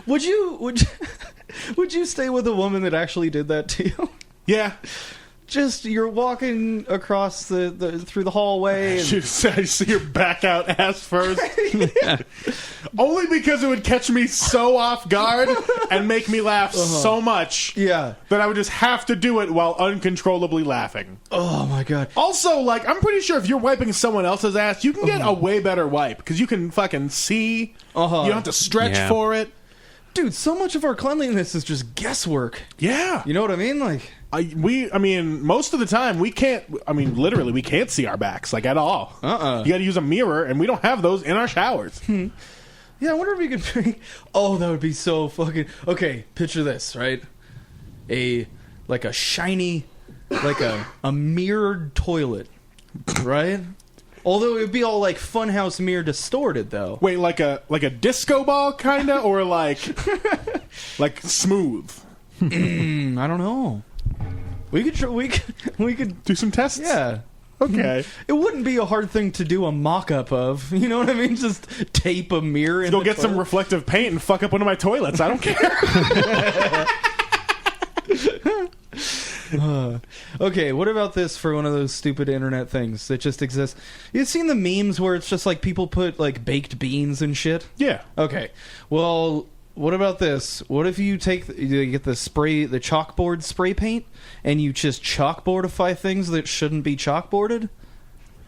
S3: Would you stay with a woman that actually did that to you?
S1: Yeah.
S3: Just you're walking across the through the hallway. And,
S1: I see your back out ass first. Only because it would catch me so off guard and make me laugh so much
S3: yeah.
S1: that I would just have to do it while uncontrollably laughing.
S3: Oh my god.
S1: Also, like, I'm pretty sure if you're wiping someone else's ass, you can get a way better wipe because you can fucking see. You don't have to stretch for it.
S3: Dude, so much of our cleanliness is just guesswork.
S1: Yeah.
S3: You know what I mean? Like,
S1: I mean, most of the time we can't. I mean, literally, we can't see our backs like at all. You got to use a mirror, and we don't have those in our showers.
S3: yeah, I wonder if we could bring. Oh, that would be so fucking. Okay, picture this, right? A shiny, like a mirrored toilet, right? Although it would be all like funhouse mirror distorted, though.
S1: Wait, like a disco ball kinda, or like smooth?
S3: I don't know. We could
S1: Do some tests.
S3: yeah.
S1: Okay.
S3: It wouldn't be a hard thing to do a mock-up of. You know what I mean? Just tape a mirror in
S1: Go
S3: the
S1: get some
S3: toilet.
S1: reflective paint and fuck up one of my toilets. I don't care.
S3: Okay, what about this for one of those stupid internet things that just exist? You've seen the memes where it's just like people put like baked beans and shit?
S1: Yeah.
S3: Okay. Well, what about this? What if you you get the chalkboard spray paint and you just chalkboardify things that shouldn't be chalkboarded?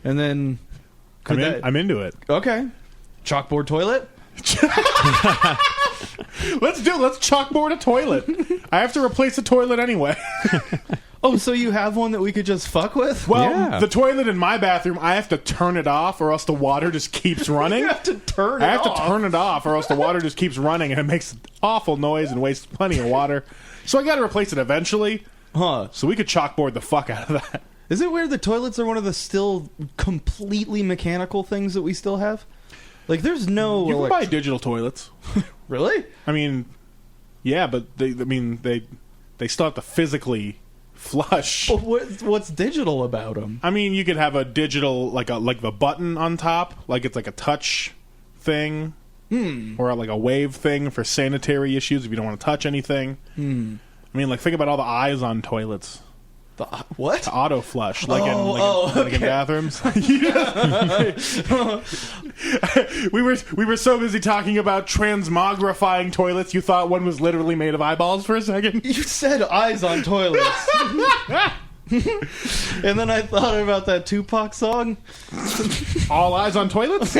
S3: And then
S1: I'm into it.
S3: Okay. Chalkboard toilet?
S1: Let's chalkboard a toilet. I have to replace the toilet anyway.
S3: Oh, so you have one that we could just fuck with?
S1: Well,
S4: Yeah.
S1: the toilet in my bathroom, I have to turn it off or else the water just keeps running.
S3: You have to turn it
S1: I have
S3: off.
S1: to turn it off or else the water just keeps running and it makes awful noise and wastes plenty of water. So I got to replace it eventually.
S3: Huh.
S1: So we could chalkboard the fuck out of that.
S3: Is it weird that toilets are one of the still completely mechanical things that we still have? Like, there's no...
S1: You can buy digital toilets.
S3: Really?
S1: I mean, yeah, but they still have to physically flush.
S3: But what's digital about them?
S1: I mean, you could have a digital, like the button on top, like it's like a touch thing, or like a wave thing for sanitary issues if you don't want to touch anything. I mean, like think about all the eyes on toilets.
S3: What?
S1: To auto flush, like
S3: okay.
S1: in bathrooms. we were so busy talking about transmogrifying toilets, you thought one was literally made of eyeballs for a second.
S3: You said eyes on toilets. And then I thought about that Tupac song.
S1: All eyes on toilets.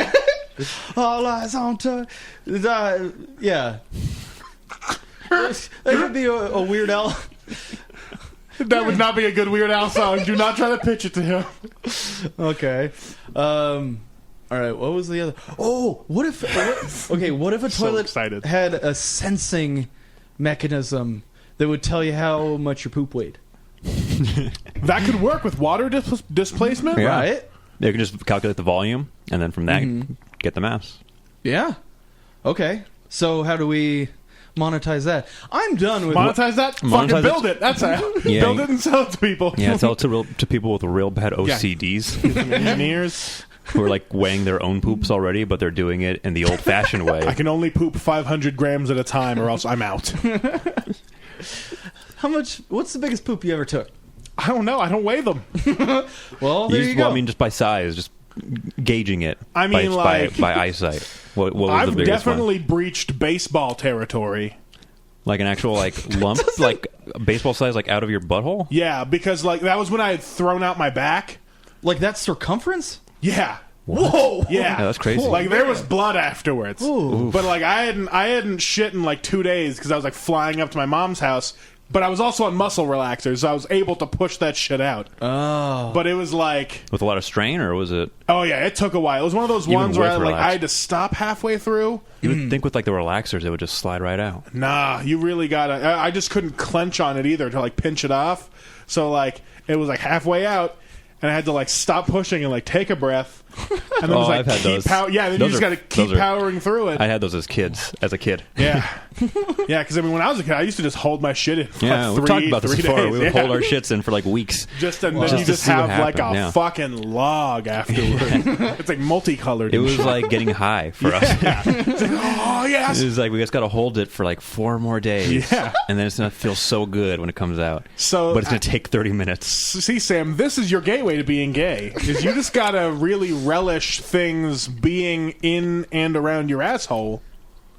S3: All eyes on toilets. Yeah. That could be a Weird Al.
S1: That would not be a good Weird Al song. Do not try to pitch it to him.
S3: Okay. All right. What was the other? Oh, what if a
S1: So
S3: toilet
S1: excited.
S3: had a sensing mechanism that would tell you how much your poop weighed?
S1: That could work with water displacement.
S4: Yeah.
S3: Right?
S4: You can just calculate the volume, and then from that, get the mass.
S3: Yeah. Okay. So how do we monetize that? I'm done with
S1: Monetize that?
S4: Monetize
S1: Fucking build
S4: it.
S1: it. That's how.
S4: Yeah.
S1: Build it and sell it to people.
S4: Yeah, sell it to people with real bad OCDs
S1: Engineers.
S4: who are like weighing their own poops already, but they're doing it in the old-fashioned way.
S1: I can only poop 500 grams at a time or else I'm out.
S3: How much? What's the biggest poop you ever took?
S1: I don't know. I don't weigh them.
S3: Well, there you go.
S4: Well, I mean, just by size, just gauging it.
S1: I mean,
S4: by eyesight. What was
S1: I've
S4: the biggest
S1: definitely
S4: one?
S1: breached baseball territory.
S4: Like an actual lump, like baseball size, like out of your butthole.
S1: Yeah, because that was when I had thrown out my back.
S3: Like that circumference?
S1: Yeah.
S3: Whoa!
S1: Yeah,
S4: that's crazy.
S1: Like there was blood afterwards.
S3: Ooh.
S1: But like I hadn't shit in like 2 days because I was like flying up to my mom's house. But I was also on muscle relaxers, so I was able to push that shit out.
S3: Oh.
S1: But it was like...
S4: With a lot of strain, or was it...
S1: Oh, yeah, it took a while. It was one of those
S4: Even
S1: ones where
S4: with
S1: I had to stop halfway through.
S4: You would think with like the relaxers, it would just slide right out.
S1: Nah, you really gotta... I just couldn't clench on it either to like pinch it off. So like, it was like halfway out, and I had to like stop pushing and like take a breath. And then just like
S4: I've had
S1: keep
S4: those.
S1: yeah, then
S4: Those
S1: you just
S4: are-
S1: gotta keep
S4: those are-
S1: powering through it.
S4: I had those as a kid.
S1: Yeah. Yeah, because I mean, when I was a kid, I used to just hold my shit in for
S4: Yeah,
S1: like
S4: we've talked about this
S1: 3
S4: before.
S1: days.
S4: We would
S1: Yeah.
S4: hold our shits in for like weeks.
S1: Just and
S3: Wow.
S1: then you
S4: Just to
S1: just
S4: see what
S1: have like a
S4: happened, yeah.
S1: fucking log afterward. It's like multicolored.
S4: It
S1: and
S4: was
S1: shit.
S4: like getting high for us.
S1: It's like, oh yes.
S4: It was like we just got to hold it for like 4 more days.
S1: Yeah.
S4: And then it's going to feel so good when it comes out.
S1: So
S4: But it's going to take 30 minutes.
S1: see, Sam, this is your gateway to being gay. Is you just gotta really relish things being in and around your asshole.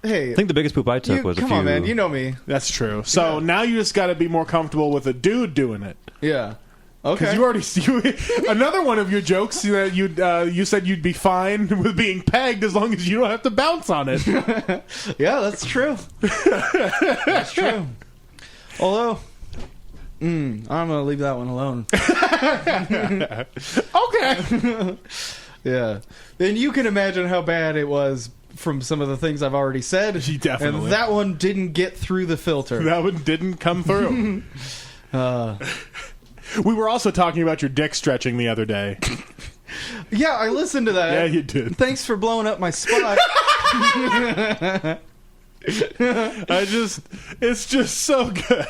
S3: Hey,
S4: I think the biggest poop I took was a
S3: come
S4: few...
S3: on, man. You know me.
S1: That's true. So now you just gotta be more comfortable with a dude doing it.
S3: Yeah.
S1: Because
S3: Okay.
S1: you already another one of your jokes that you said you'd be fine with being pegged as long as you don't have to bounce on it.
S3: Yeah, that's true. That's true. Although, I'm gonna leave that one alone.
S1: Okay.
S3: Yeah. And you can imagine how bad it was from some of the things I've already said.
S1: Definitely.
S3: And that one didn't get through the filter.
S1: That one didn't come through. We were also talking about your dick stretching the other day.
S3: Yeah, I listened to that.
S1: Yeah, you did.
S3: Thanks for blowing up my spot.
S1: It's just so good.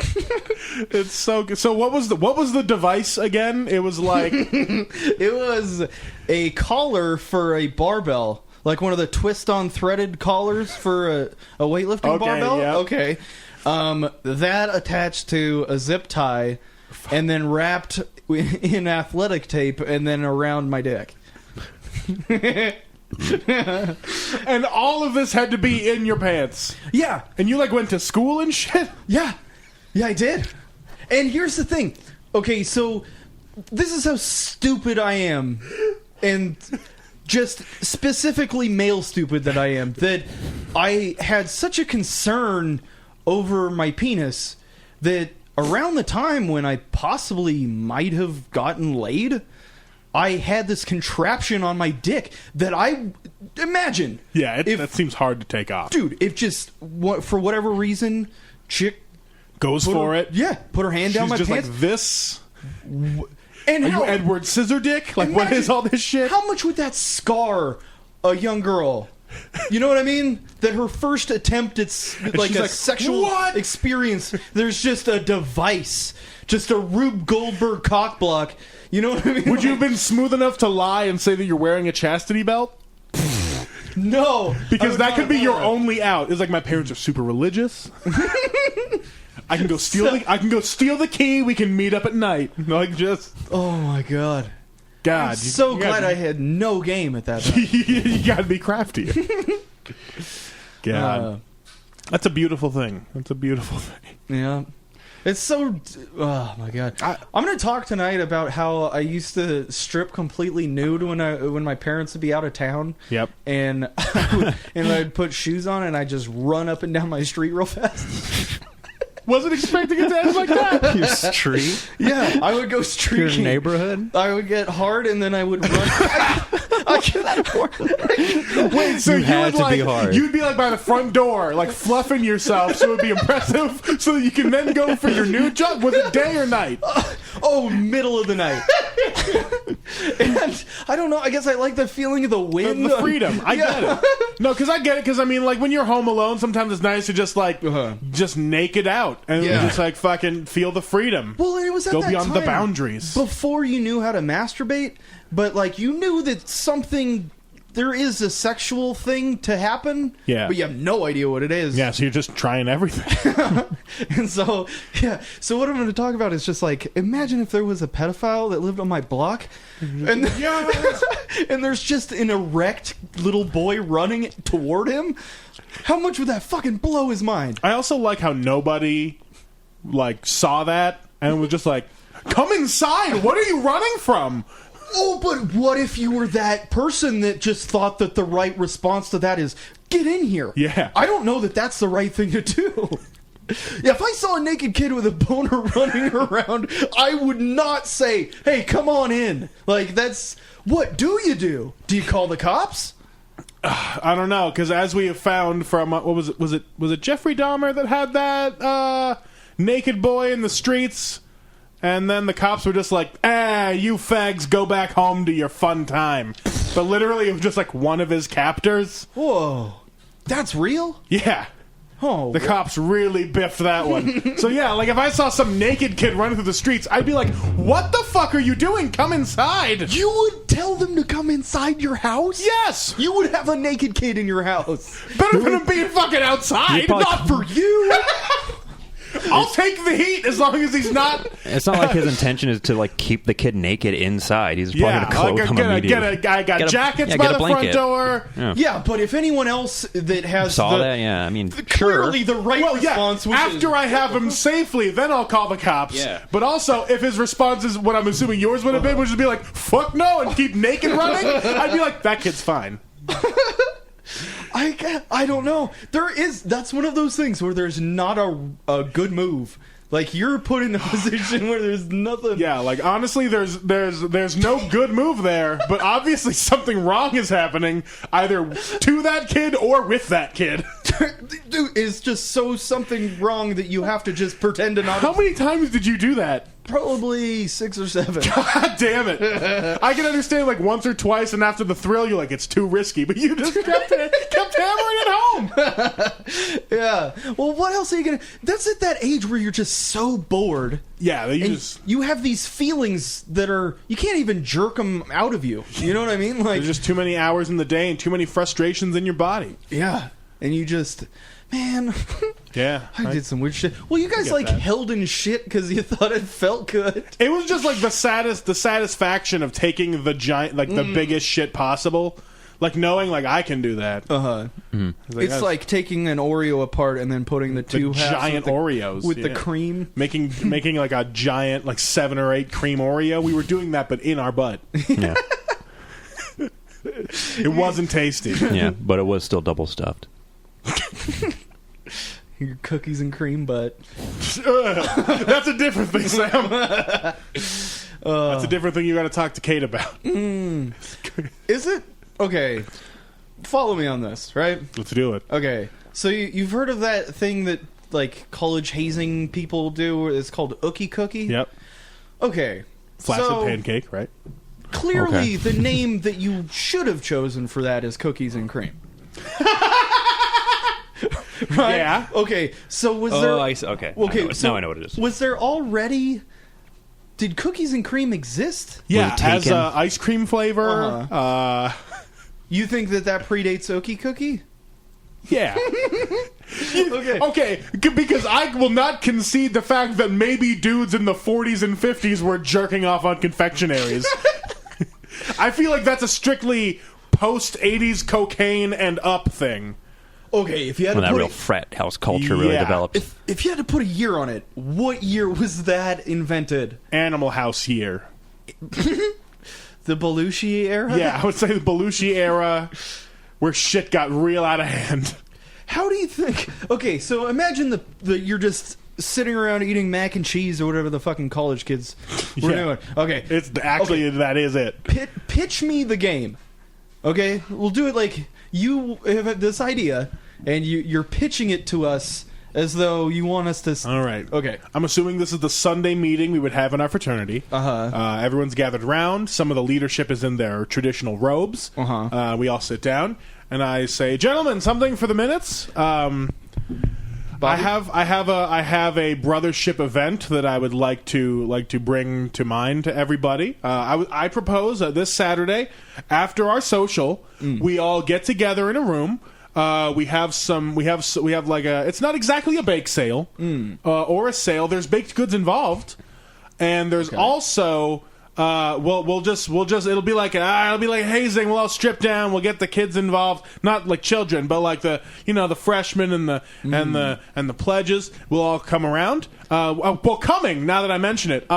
S1: It's so good. So what was the device again? It was like
S3: It was a collar for a barbell. Like one of the twist-on threaded collars for a weightlifting
S1: Okay,
S3: barbell?
S1: yeah.
S3: Okay. That attached to a zip tie and then wrapped in athletic tape and then around my dick.
S1: and all of this had to be in your pants.
S3: Yeah.
S1: And you like went to school and shit?
S3: Yeah. Yeah, I did. And here's the thing. Okay, so this is how stupid I am. And just specifically male stupid that I am. That I had such a concern over my penis that around the time when I possibly might have gotten laid, I had this contraption on my dick that I imagine.
S1: Yeah,
S3: if,
S1: that seems hard to take off.
S3: dude, if just for whatever reason, chick
S1: Goes for it.
S3: Yeah, put her hand down
S1: She's
S3: my
S1: just
S3: pants.
S1: like this.
S3: And
S1: Are
S3: how,
S1: you Edward Scissordick? Like, what
S3: imagine-
S1: is all this shit?
S3: How much would that scar a young girl? You know what I mean? That her first attempt at like
S1: she's
S3: a
S1: like,
S3: sexual
S1: "What?"
S3: experience, there's just a device, just a Rube Goldberg cock block. You know what I mean?
S1: Would you have been smooth enough to lie and say that you're wearing a chastity belt?
S3: No, I
S1: Because
S3: would
S1: that
S3: not
S1: could be
S3: have
S1: your
S3: done that.
S1: only out. It's like my parents are super religious. I can go steal the key. We can meet up at night. Like just
S3: Oh my god!
S1: God.
S3: I'm so
S1: you
S3: glad
S1: gotta,
S3: I had no game at that time.
S1: you got to be crafty. God,
S3: Uh,
S1: that's a beautiful thing. That's a beautiful thing.
S3: Yeah. It's so... Oh, my God. I'm going to talk tonight about how I used to strip completely nude when my parents would be out of town.
S1: Yep.
S3: And I'd put shoes on and I'd just run up and down my street real fast.
S1: Wasn't expecting it to end like that.
S4: Your street?
S3: Yeah, I would go
S4: Your
S3: streaking.
S4: neighborhood?
S3: I would get hard and then I would run.
S1: Wait, so
S4: You
S1: you
S4: had
S1: would
S4: to be
S1: like
S4: hard.
S1: you'd be like by the front door, like fluffing yourself, so it would be impressive, so that you can then go for your nude job. Was it day or night?
S3: Oh, middle of the night. And I don't know. I guess I like the feeling of the wind.
S1: The freedom. I
S3: Yeah.
S1: get it. No, because I get it. Because I mean, like when you're home alone, sometimes it's nice to just like just naked out and
S3: Yeah.
S1: just like fucking feel the freedom.
S3: Well, it was at
S1: Go
S3: that
S1: beyond the
S3: time
S1: boundaries.
S3: before you knew how to masturbate, but like you knew that there is a sexual thing to happen.
S1: Yeah.
S3: But you have no idea what it is.
S1: Yeah, so you're just trying everything.
S3: And so, yeah. So what I'm going to talk about is just like, imagine if there was a pedophile that lived on my block, and and there's just an erect little boy running toward him. How much would that fucking blow his mind?
S1: I also like how nobody like saw that and was just like, "Come inside! What are you running from?"
S3: Oh, but what if you were that person that just thought that the right response to that is, get in here?
S1: Yeah.
S3: I don't know that that's the right thing to do. If I saw a naked kid with a boner running around, I would not say, hey, come on in. Like, that's... What do you do? Do you call the cops?
S1: I don't know, because as we have found from... what was it? Was it Jeffrey Dahmer that had that naked boy in the streets? And then the cops were just like, you fags, go back home to your fun time. But literally, it was just like one of his captors.
S3: Whoa. That's real?
S1: Yeah.
S3: Oh.
S1: The cops really biffed that one. So yeah, like if I saw some naked kid running through the streets, I'd be like, what the fuck are you doing? Come inside.
S3: You would tell them to come inside your house?
S1: Yes.
S3: You would have a naked kid in your house.
S1: Better than him being fucking outside.
S3: Not for you.
S1: I'll take the heat as long as he's not.
S4: It's not like his intention is to like keep the kid naked inside. He's probably
S1: Yeah,
S4: going to clothe him immediately.
S1: I got jackets by
S4: get a
S1: the front
S4: blanket.
S1: door.
S3: Yeah, but if anyone else that has
S4: Saw that? Yeah, I mean,
S3: clearly the right
S1: Well, yeah.
S3: response was
S1: After I have him safely, then I'll call the cops.
S4: Yeah.
S1: But also, if his response is what I'm assuming yours would have been, which would be like, "Fuck no," and keep naked running, I'd be like, "That kid's fine."
S3: I don't know. That's one of those things where there's not a good move. Like, you're put in a position where there's nothing.
S1: Yeah, like honestly, there's no good move there, but obviously something wrong is happening either to that kid or with that kid.
S3: Dude, it's just so something wrong that you have to just pretend to not.
S1: How many times did you do that?
S3: Probably 6 or 7.
S1: God damn it! I can understand like once or twice, and after the thrill, you're like, it's too risky. But you just kept hammering it home.
S3: Yeah. Well, what else are you gonna? That's at that age where you're just so bored.
S1: Yeah,
S3: You have these feelings that are you can't even jerk them out of you. You know what I mean? Like,
S1: there's just too many hours in the day and too many frustrations in your body.
S3: yeah, and you just, man.
S1: Yeah,
S3: I did some weird shit. Well, you guys
S1: get
S3: like
S1: that.
S3: held in shit because you thought it felt good.
S1: It was just like the satisfaction of taking the giant, like the biggest shit possible, like knowing like I can do that.
S3: It's like taking an Oreo apart and then putting the two halves
S1: giant
S3: with
S1: Oreos
S3: with the cream.
S1: making like a giant like 7 or 8 cream Oreo. We were doing that, but in our butt.
S4: yeah,
S1: It wasn't tasty.
S4: yeah, but it was still double stuffed.
S3: Your cookies and cream butt.
S1: That's a different thing, Sam. That's a different thing you got to talk to Kate about.
S3: Is it? Okay. Follow me on this, right?
S1: Let's do it.
S3: Okay. So you've heard of that thing that like college hazing people do? It's called Ookie Cookie?
S1: Yep.
S3: Okay.
S1: Flaccid
S3: so
S1: pancake, right?
S3: clearly
S4: Okay.
S3: the name that you should have chosen for that is cookies and cream. Right?
S1: Yeah.
S3: Okay. So was there?
S4: Oh, I see. Okay.
S3: Okay.
S4: Now I know what it is.
S3: Was there already? Did cookies and cream exist?
S1: Yeah,
S4: Was it
S1: as
S4: taken?
S1: ice cream flavor.
S3: You think that Predates Ookie Cookie?
S1: Yeah.
S3: Okay.
S1: Okay, because I will not concede the fact that maybe dudes in the 40s and 50s were jerking off on confectionaries. I feel like that's a strictly post-80s cocaine and up thing.
S3: Okay. If you had
S4: When
S3: to
S4: that
S3: put
S4: real frat house culture really
S1: Yeah.
S4: developed.
S3: if you had to put a year on it, what year was that invented?
S1: Animal House year.
S3: The Belushi era?
S1: Yeah, I would say the Belushi era, where shit got real out of hand.
S3: How do you think? Okay, so imagine the you're just sitting around eating mac and cheese or whatever the fucking college kids were
S1: Yeah.
S3: doing. Okay,
S1: It's actually that is it.
S3: pitch me the game. Okay, we'll do it like you have this idea and you're pitching it to us as though you want us to.
S1: All right.
S3: Okay.
S1: I'm assuming this is the Sunday meeting we would have in our fraternity. Everyone's gathered around. Some of the leadership is in their traditional robes. We all sit down, and I say, "Gentlemen, something for the minutes." I have a brothership event that I would like to bring to mind to everybody. I propose this Saturday after our social, we all get together in a room. We have like a. It's not exactly a bake sale or a sale. There's baked goods involved, and there's also. We'll just it'll be like hazing. We'll all strip down. We'll get the kids involved, not like children, but like the freshmen and the pledges. We'll all come around. Coming now that I mention it,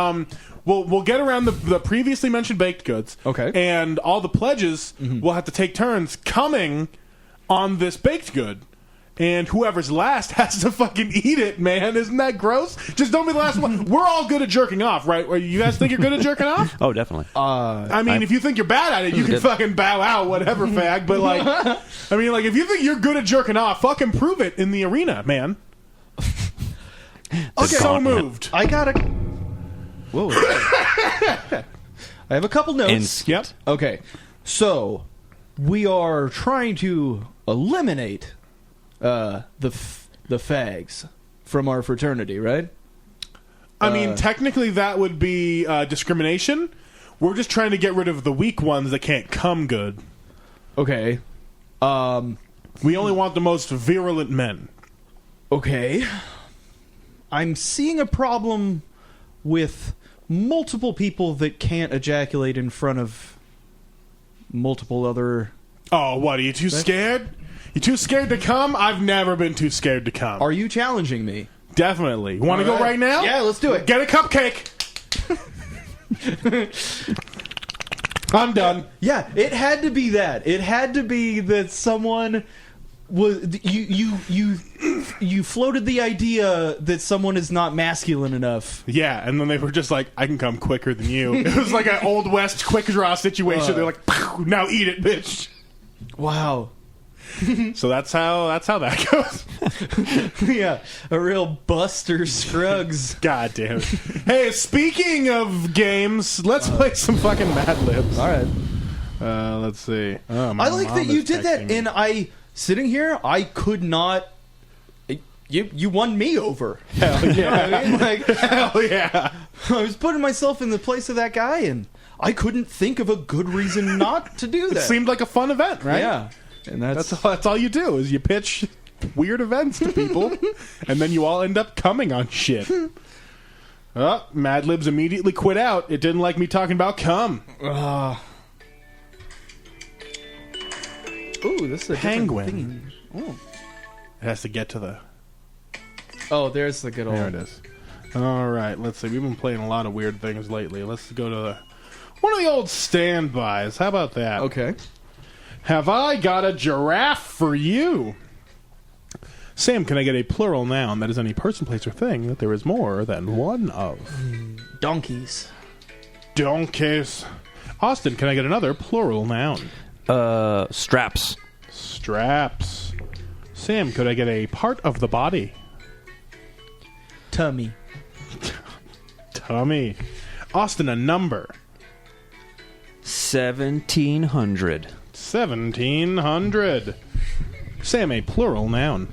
S1: we'll get around the previously mentioned baked goods.
S3: Okay.
S1: And all the pledges will have to take turns coming on this baked good. And whoever's last has to fucking eat it, man. Isn't that gross? Just don't be the last one. We're all good at jerking off, right? You guys think you're good at jerking off?
S4: Oh, definitely.
S1: I mean, if you think you're bad at it, you can fucking bow out, whatever, fag. But, like, I mean, like, if you think you're good at jerking off, fucking prove it in the arena, man. Okay, so moved.
S3: I gotta. Whoa. I have a couple notes.
S1: Yep.
S3: Okay, so we are trying to eliminate the fags from our fraternity, right?
S1: I mean, technically that would be discrimination. We're just trying to get rid of the weak ones that can't come good.
S3: Okay.
S1: We only want the most virulent men.
S3: Okay. I'm seeing a problem with multiple people that can't ejaculate in front of multiple other...
S1: Oh, what? Are you too scared? You too scared to come? I've never been too scared to come.
S3: Are you challenging me?
S1: Definitely. Want to go right now?
S3: Yeah, let's do it.
S1: Get a cupcake. I'm done.
S3: Yeah, it had to be that. It had to be that someone was you floated the idea that someone is not masculine enough.
S1: Yeah, and then they were just like, I can come quicker than you. It was like an Old West quick draw situation. They're like, "Pow, now eat it, bitch."
S3: Wow.
S1: So that's how that goes.
S3: Yeah, a real Buster Scruggs.
S1: God damn it. Hey, speaking of games, let's play some fucking Mad Libs.
S3: All right.
S1: Let's see. Oh, my
S3: I like
S1: mom
S3: that you
S1: is
S3: did that,
S1: texting me.
S3: and I sitting here, I could not. You won me over.
S1: Hell
S3: You know what
S1: yeah.
S3: I mean? Like,
S1: Hell yeah.
S3: I was putting myself in the place of that guy, and I couldn't think of a good reason not to do
S1: It
S3: that.
S1: seemed like a fun event, right?
S3: Yeah, and
S1: That's all you do is you pitch weird events to people, and then you all end up coming on shit. Oh, Mad Libs immediately quit out. It didn't like me talking about cum.
S3: Ooh, this is a
S1: Penguin.
S3: different thing. Ooh.
S1: It has to get to the...
S3: Oh, there's the good old.
S1: There it is. All right, let's see. We've been playing a lot of weird things lately. Let's go to one of the old standbys. How about that?
S3: Okay.
S1: Have I got a giraffe for you? Sam, can I get a plural noun that is any person, place, or thing that there is more than one of?
S3: Donkeys.
S1: Donkeys. Austin, can I get another plural noun?
S4: Straps.
S1: Straps. Sam, could I get a part of the body?
S3: Tummy.
S1: Tummy. Austin, a number.
S4: 1,700.
S1: 1,700. Sam, a plural noun.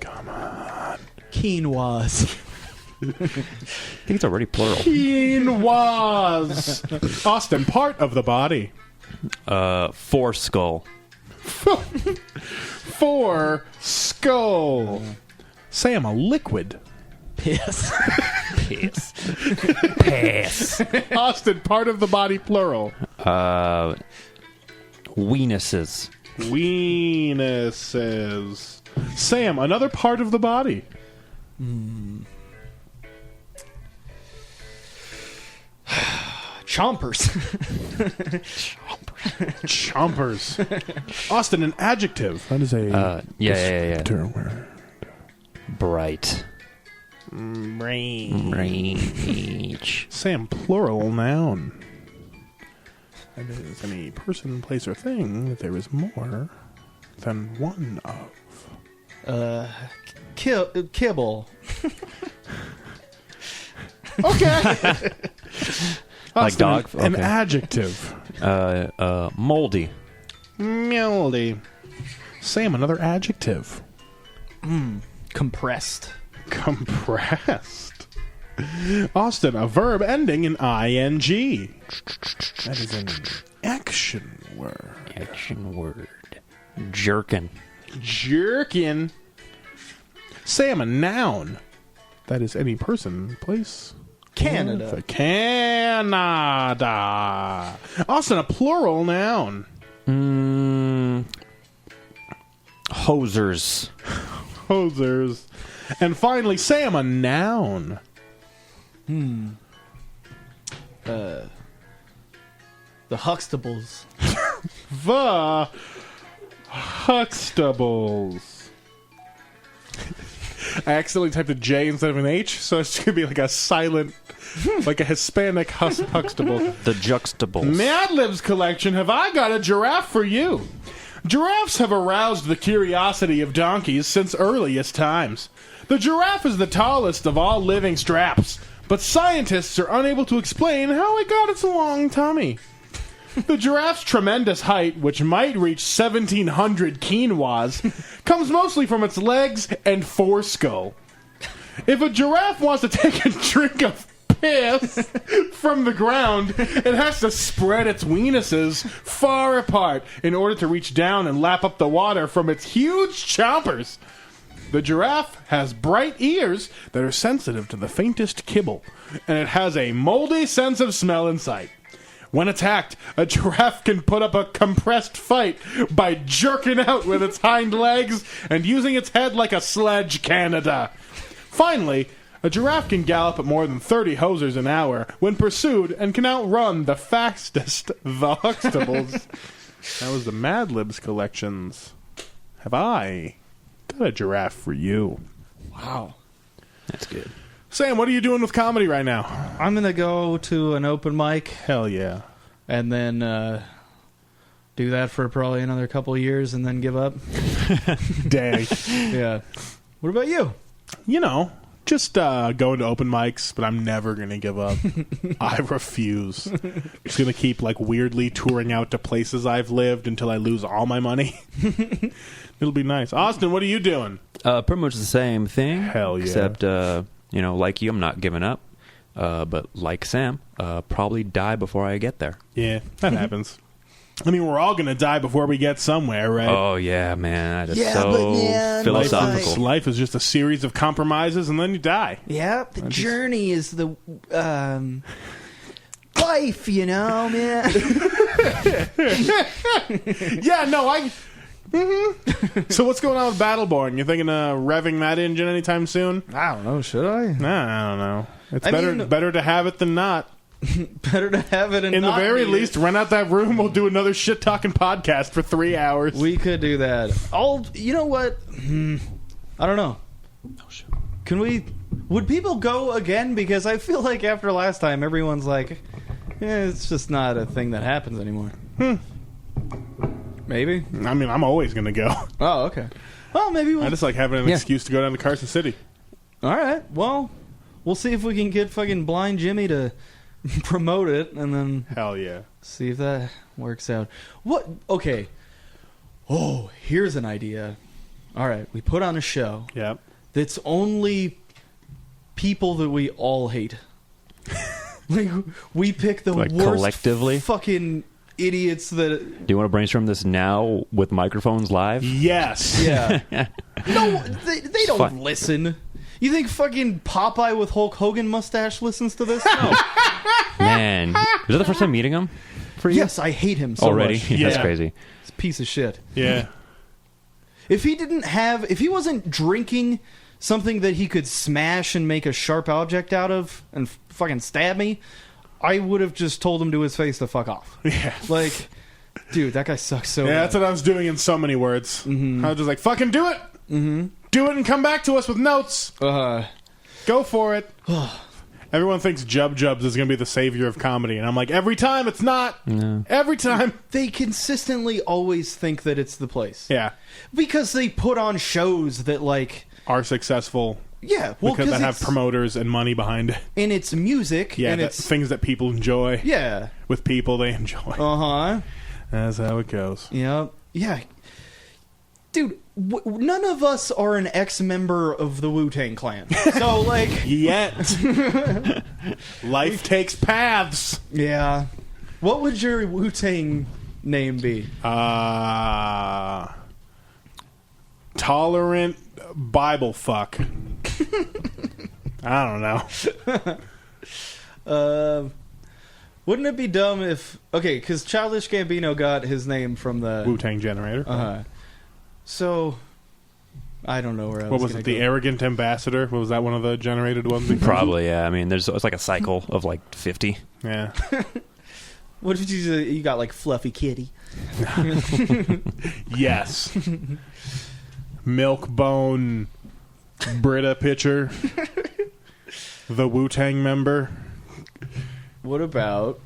S1: Come on.
S3: Quinoas.
S4: I think it's already plural.
S1: Quinoas. Austin, part of the body.
S4: Foreskull.
S1: For skull. Sam, a liquid.
S3: Piss.
S4: Piss. Piss.
S1: Austin, part of the body, plural.
S4: Weenuses.
S1: Weenuses. Sam, another part of the body.
S3: Chompers.
S1: Chompers. Austin, an adjective. That is a
S4: Yeah.
S1: word.
S4: Bright.
S1: Range. Sam, plural noun. That is any person, place, or thing that there is more than one of.
S3: Kibble.
S1: Okay.
S4: Like dog?
S1: An
S4: Okay.
S1: adjective.
S4: Moldy.
S1: Moldy. Sam, another adjective.
S3: Compressed.
S1: Compressed. Austin, a verb ending in ing. That is an action word.
S4: Action word. Jerkin.
S1: Jerkin. Sam, a noun. That is any person, place.
S3: Canada.
S1: Canada. Austin, a plural noun.
S4: Hosers.
S1: Hosers. And finally, Sam, a noun.
S3: The Huxtables.
S1: The Huxtables. I accidentally typed a J instead of an H, so it's going to be like a silent, like a Hispanic Huxtable.
S4: The Juxtables.
S1: Mad Libs collection, have I got a giraffe for you? Giraffes have aroused the curiosity of donkeys since earliest times. The giraffe is the tallest of all living straps, but scientists are unable to explain how it got its long tummy. The giraffe's tremendous height, which might reach 1,700 quinoas, comes mostly from its legs and foreskull. If a giraffe wants to take a drink of piss from the ground, it has to spread its weenuses far apart in order to reach down and lap up the water from its huge chompers. The giraffe has bright ears that are sensitive to the faintest kibble, and it has a moldy sense of smell and sight. When attacked, a giraffe can put up a compressed fight by jerking out with its hind legs and using its head like a sledge Canada. Finally, a giraffe can gallop at more than 30 hosers an hour when pursued and can outrun the fastest, the Huxtables. That was the Mad Libs collections. Have I got a giraffe for you?
S3: Wow.
S4: That's good.
S1: Sam, what are you doing with comedy right now?
S3: I'm going to go to an open mic
S1: Hell yeah.
S3: and then do that for probably another couple of years and then give up.
S1: Dang.
S3: Yeah. What about you?
S1: You know, just going to open mics, but I'm never going to give up. I refuse. Just going to keep, like, weirdly touring out to places I've lived until I lose all my money. It'll be nice. Austin, what are you doing?
S4: Pretty much the same thing.
S1: Hell yeah.
S4: Except, like you, I'm not giving up. But like Sam, probably die before I get there.
S1: Yeah, that happens. I mean, we're all going to die before we get somewhere, right?
S4: Oh, yeah, man. That is
S5: Yeah,
S4: so
S5: but man,
S4: philosophical.
S1: Life is just a series of compromises, and then you die.
S5: Yeah, the journey is the life, you know, man.
S1: Yeah, no, So what's going on with Battleborn? You thinking of revving that engine anytime soon?
S3: I don't know. Should I?
S1: Nah, I don't know. It's
S3: I
S1: better
S3: mean-
S1: better to have it than not.
S3: Better to have it and
S1: In the
S3: not
S1: very
S3: need
S1: least,
S3: it.
S1: rent out that room. We'll do another shit talking podcast for 3 hours.
S3: We could do that. You know what? I don't know. Can we? Would people go again? Because I feel like after last time, everyone's like, it's just not a thing that happens anymore. Maybe.
S1: I mean, I'm always gonna go.
S3: Oh, okay. Well, maybe we'll.
S1: I just like having an excuse to go down to Carson City.
S3: All right. Well, we'll see if we can get fucking Blind Jimmy to promote it, and then
S1: Hell yeah.
S3: see if that works out. What? Okay. Oh, here's an idea. All right, we put on a show
S1: Yep.
S3: that's only people that we all hate. Like, we pick the
S4: Like
S3: worst
S4: collectively?
S3: fucking idiots that.
S4: Do you want to brainstorm this now with microphones live?
S1: Yes.
S3: Yeah. No, they don't
S4: Fine.
S3: listen. You think fucking Popeye with Hulk Hogan mustache listens to this? No.
S4: Man, is that the first time meeting him for you?
S3: Yes, I hate him so
S4: Already?
S3: much.
S4: That's
S1: Yeah.
S4: crazy.
S3: He's a piece of shit.
S1: Yeah.
S3: If he wasn't drinking something that he could smash and make a sharp object out of and fucking stab me, I would have just told him to his face to fuck off.
S1: Yeah.
S3: Like, dude, that guy sucks so
S1: Yeah,
S3: bad.
S1: that's what I was doing in so many words. I was just like, fucking do it. Do it and come back to us with notes. Go for it. Everyone thinks Jub Jubs is going to be the savior of comedy, and I'm like, every time it's not.
S4: No.
S1: Every time.
S3: They consistently always think that it's the place.
S1: Yeah.
S3: Because they put on shows that, like...
S1: Are successful
S3: Yeah, well,
S1: because they have
S3: it's,
S1: promoters and money behind it.
S3: and it's music,
S1: Yeah,
S3: and
S1: that,
S3: it's...
S1: things that people enjoy.
S3: Yeah.
S1: With people they enjoy.
S3: Uh-huh.
S1: That's how it goes.
S3: Yeah. Yeah. Dude, none of us are an ex-member of the Wu-Tang Clan. So, like...
S1: Yet. Life takes paths.
S3: Yeah. What would your Wu-Tang name be?
S1: Tolerant Bible fuck. I don't know.
S3: Wouldn't it be dumb if... Okay, because Childish Gambino got his name from the...
S1: Wu-Tang Generator.
S3: So, I don't know where I
S1: What was
S3: gonna
S1: it? The
S3: go.
S1: Arrogant Ambassador? Was that one of the generated ones?
S4: Probably, yeah. I mean, it's like a cycle of like 50.
S1: Yeah.
S3: What did you say? You got like Fluffy Kitty.
S1: Yes. Milk Bone Brita pitcher. The Wu-Tang member.
S3: What about?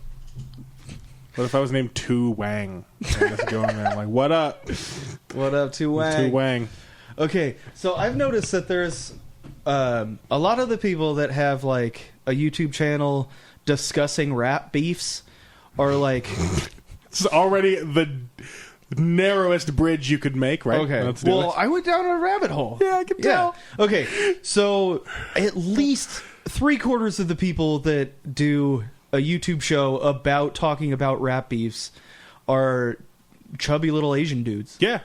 S1: What if I was named Tu Wang? I'm just going there. I'm like, what up?
S3: What up, Tu Wang?
S1: Tu Wang.
S3: Okay, so I've noticed that there's a lot of the people that have like a YouTube channel discussing rap beefs are like,
S1: This is already the narrowest bridge you could make, right?
S3: okay,
S1: Let's do
S3: well,
S1: it.
S3: I went down a rabbit hole.
S1: Yeah, I can tell.
S3: Okay, so at least 3/4 of the people that do a YouTube show about talking about rap beefs are chubby little Asian dudes.
S1: Yeah.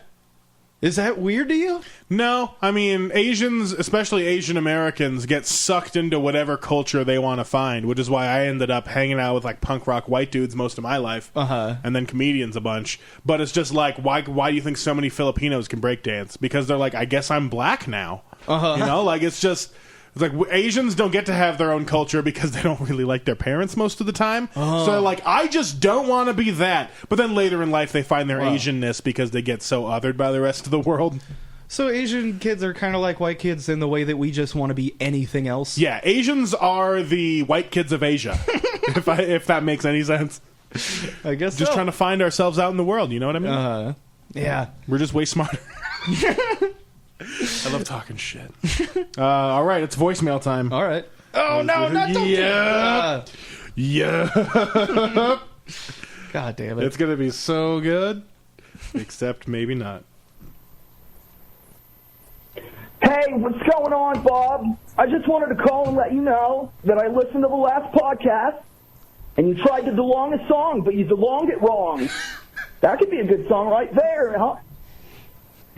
S3: Is that weird to you?
S1: No, I mean, Asians, especially Asian Americans, get sucked into whatever culture they want to find, which is why I ended up hanging out with like punk rock white dudes most of my life, and then comedians a bunch. But it's just like, why do you think so many Filipinos can break dance? Because they're like, I guess I'm black now. You know, like it's like Asians don't get to have their own culture because they don't really like their parents most of the time. So they're like, I just don't want to be that. But then later in life, they find their Asianness because they get so othered by the rest of the world.
S3: So Asian kids are kind of like white kids in the way that we just want to be anything else?
S1: Yeah, Asians are the white kids of Asia, if that makes any sense.
S3: I guess
S1: Just
S3: so.
S1: trying to find ourselves out in the world, you know what I mean?
S3: Yeah.
S1: We're just way smarter. I love talking shit. All right, it's voicemail time.
S3: All right. Oh, no, not don't
S1: Yeah. Yeah.
S3: God damn it.
S1: It's going to be so good, except maybe not.
S6: Hey, what's going on, Bob? I just wanted to call and let you know that I listened to the last podcast, and you tried to DeLong a song, but you DeLonged it wrong. That could be a good song right there, huh?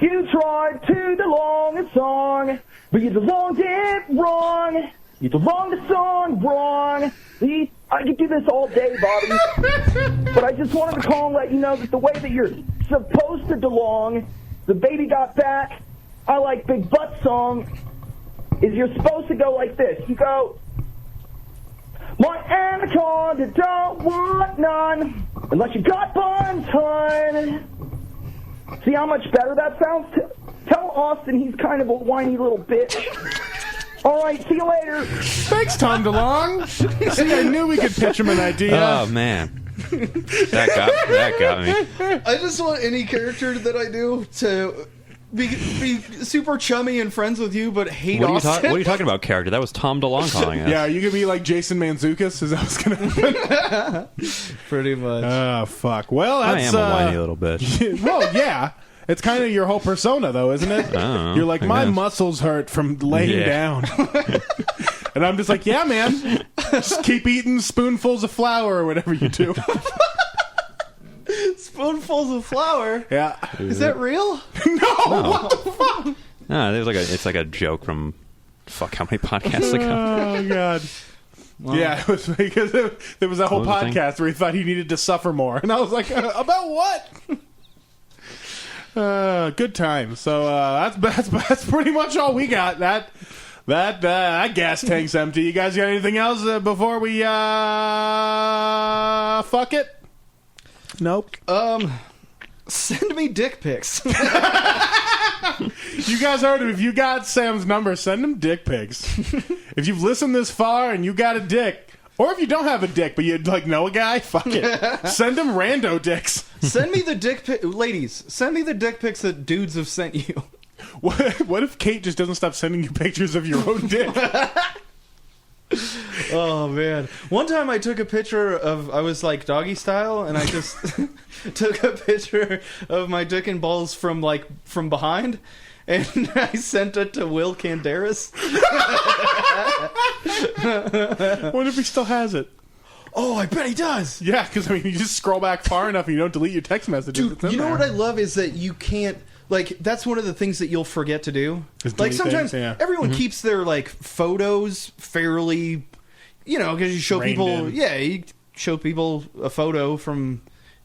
S6: You tried to DeLong a song, but you DeLonged it wrong. You DeLonged the song wrong. See, I could do this all day, Bobby. But I just wanted to call and let you know that the way that you're supposed to DeLong the Baby Got Back, I Like Big Butt song is you're supposed to go like this. You go, my anaconda don't want none unless you got buns, hun. See how much better that sounds? Tell Austin he's kind of a whiny little bitch. All right, see you later.
S1: Thanks, Tom DeLong. See, I knew we could pitch him an idea.
S4: Oh, man. That got me.
S3: I just want any character that I do to be super chummy and friends with you, but hate
S4: What
S3: Austin.
S4: are you talking about, character? That was Tom DeLong calling us.
S1: Yeah, you could be like Jason Mantzoukas. Is that what's going to happen?
S3: Pretty much.
S1: Oh, fuck. Well,
S4: I
S1: that's...
S4: am a whiny little bitch.
S1: Well, yeah. It's kind of your whole persona, though, isn't it?
S4: know,
S1: You're like,
S4: I
S1: my
S4: guess.
S1: muscles hurt from laying
S4: Yeah.
S1: down. And I'm just like, yeah, man. Just keep eating spoonfuls of flour or whatever you do.
S3: Spoonfuls of flour?
S1: Yeah.
S3: Is that real?
S1: What the fuck?
S4: No, it's like a joke from fuck how many podcasts ago.
S1: Oh, God. Yeah, it was because there was a whole
S4: What was the thing?
S1: podcast where he thought he needed to suffer more. And I was like, about what? Good time. So that's pretty much all we got. That gas tank's empty. You guys got anything else before we fuck it? Nope.
S3: Send me dick pics.
S1: You guys heard him. If you got Sam's number, send him dick pics. If you've listened this far and you got a dick, or if you don't have a dick but you like know a guy, fuck it. Send him rando dicks.
S3: Send me the dick pic. Ladies, send me the dick pics that dudes have sent you.
S1: What if Kate just doesn't stop sending you pictures of your own dick?
S3: Oh, man. One time I took a picture of, I was like doggy style, and I just took a picture of my dick and balls from behind, and I sent it to Will Canderas.
S1: What if he still has it?
S3: Oh, I bet he does.
S1: Yeah, because I mean, you just scroll back far enough and you don't delete your text messages.
S3: Dude, you know what I love is that you can't, like, that's one of the things that you'll forget to do.
S1: Just
S3: Like,
S1: delete
S3: sometimes
S1: things, yeah.
S3: everyone keeps their, like, photos fairly, you know, because you show
S1: Reined
S3: people,
S1: in.
S3: yeah, you show people a photo from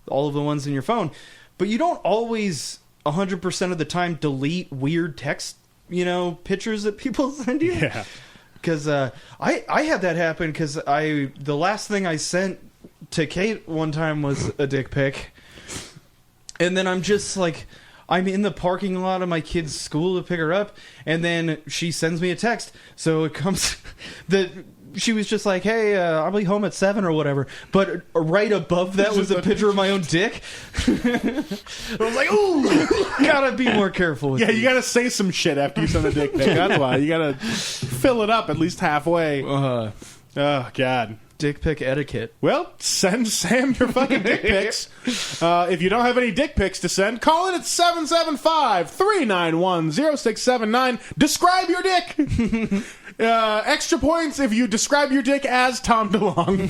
S3: all of the ones in your phone. But you don't always, 100% of the time, delete weird text pictures that people send you.
S1: Yeah.
S3: Because I had that happen because the last thing I sent to Kate one time was a dick pic. And then I'm just like, I'm in the parking lot of my kid's school to pick her up, and then she sends me a text. So it comes that she was just like, "Hey, I'll be home at 7 or whatever." But right above that was a picture of my own dick. I was like, "Ooh, gotta be more careful with
S1: Yeah,
S3: these."
S1: you gotta say some shit after you send a dick pic. That's why. You gotta fill it up at least halfway. Oh, God.
S3: Dick pic etiquette.
S1: Well, send Sam your fucking dick pics. If you don't have any dick pics to send, call in at 775-391-0679. Describe your dick. Extra points if you describe your dick as Tom DeLong.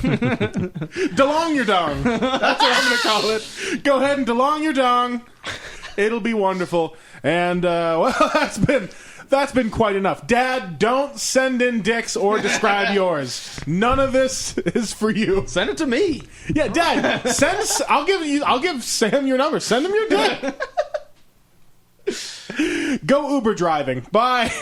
S1: DeLong your dong. That's what I'm going to call it. Go ahead and DeLong your dong. It'll be wonderful. And, well, that's been quite enough. Dad, don't send in dicks or describe yours. None of this is for you.
S3: Send it to me.
S1: Yeah, Dad, I'll give Sam your number. Send him your dick. Go Uber driving. Bye.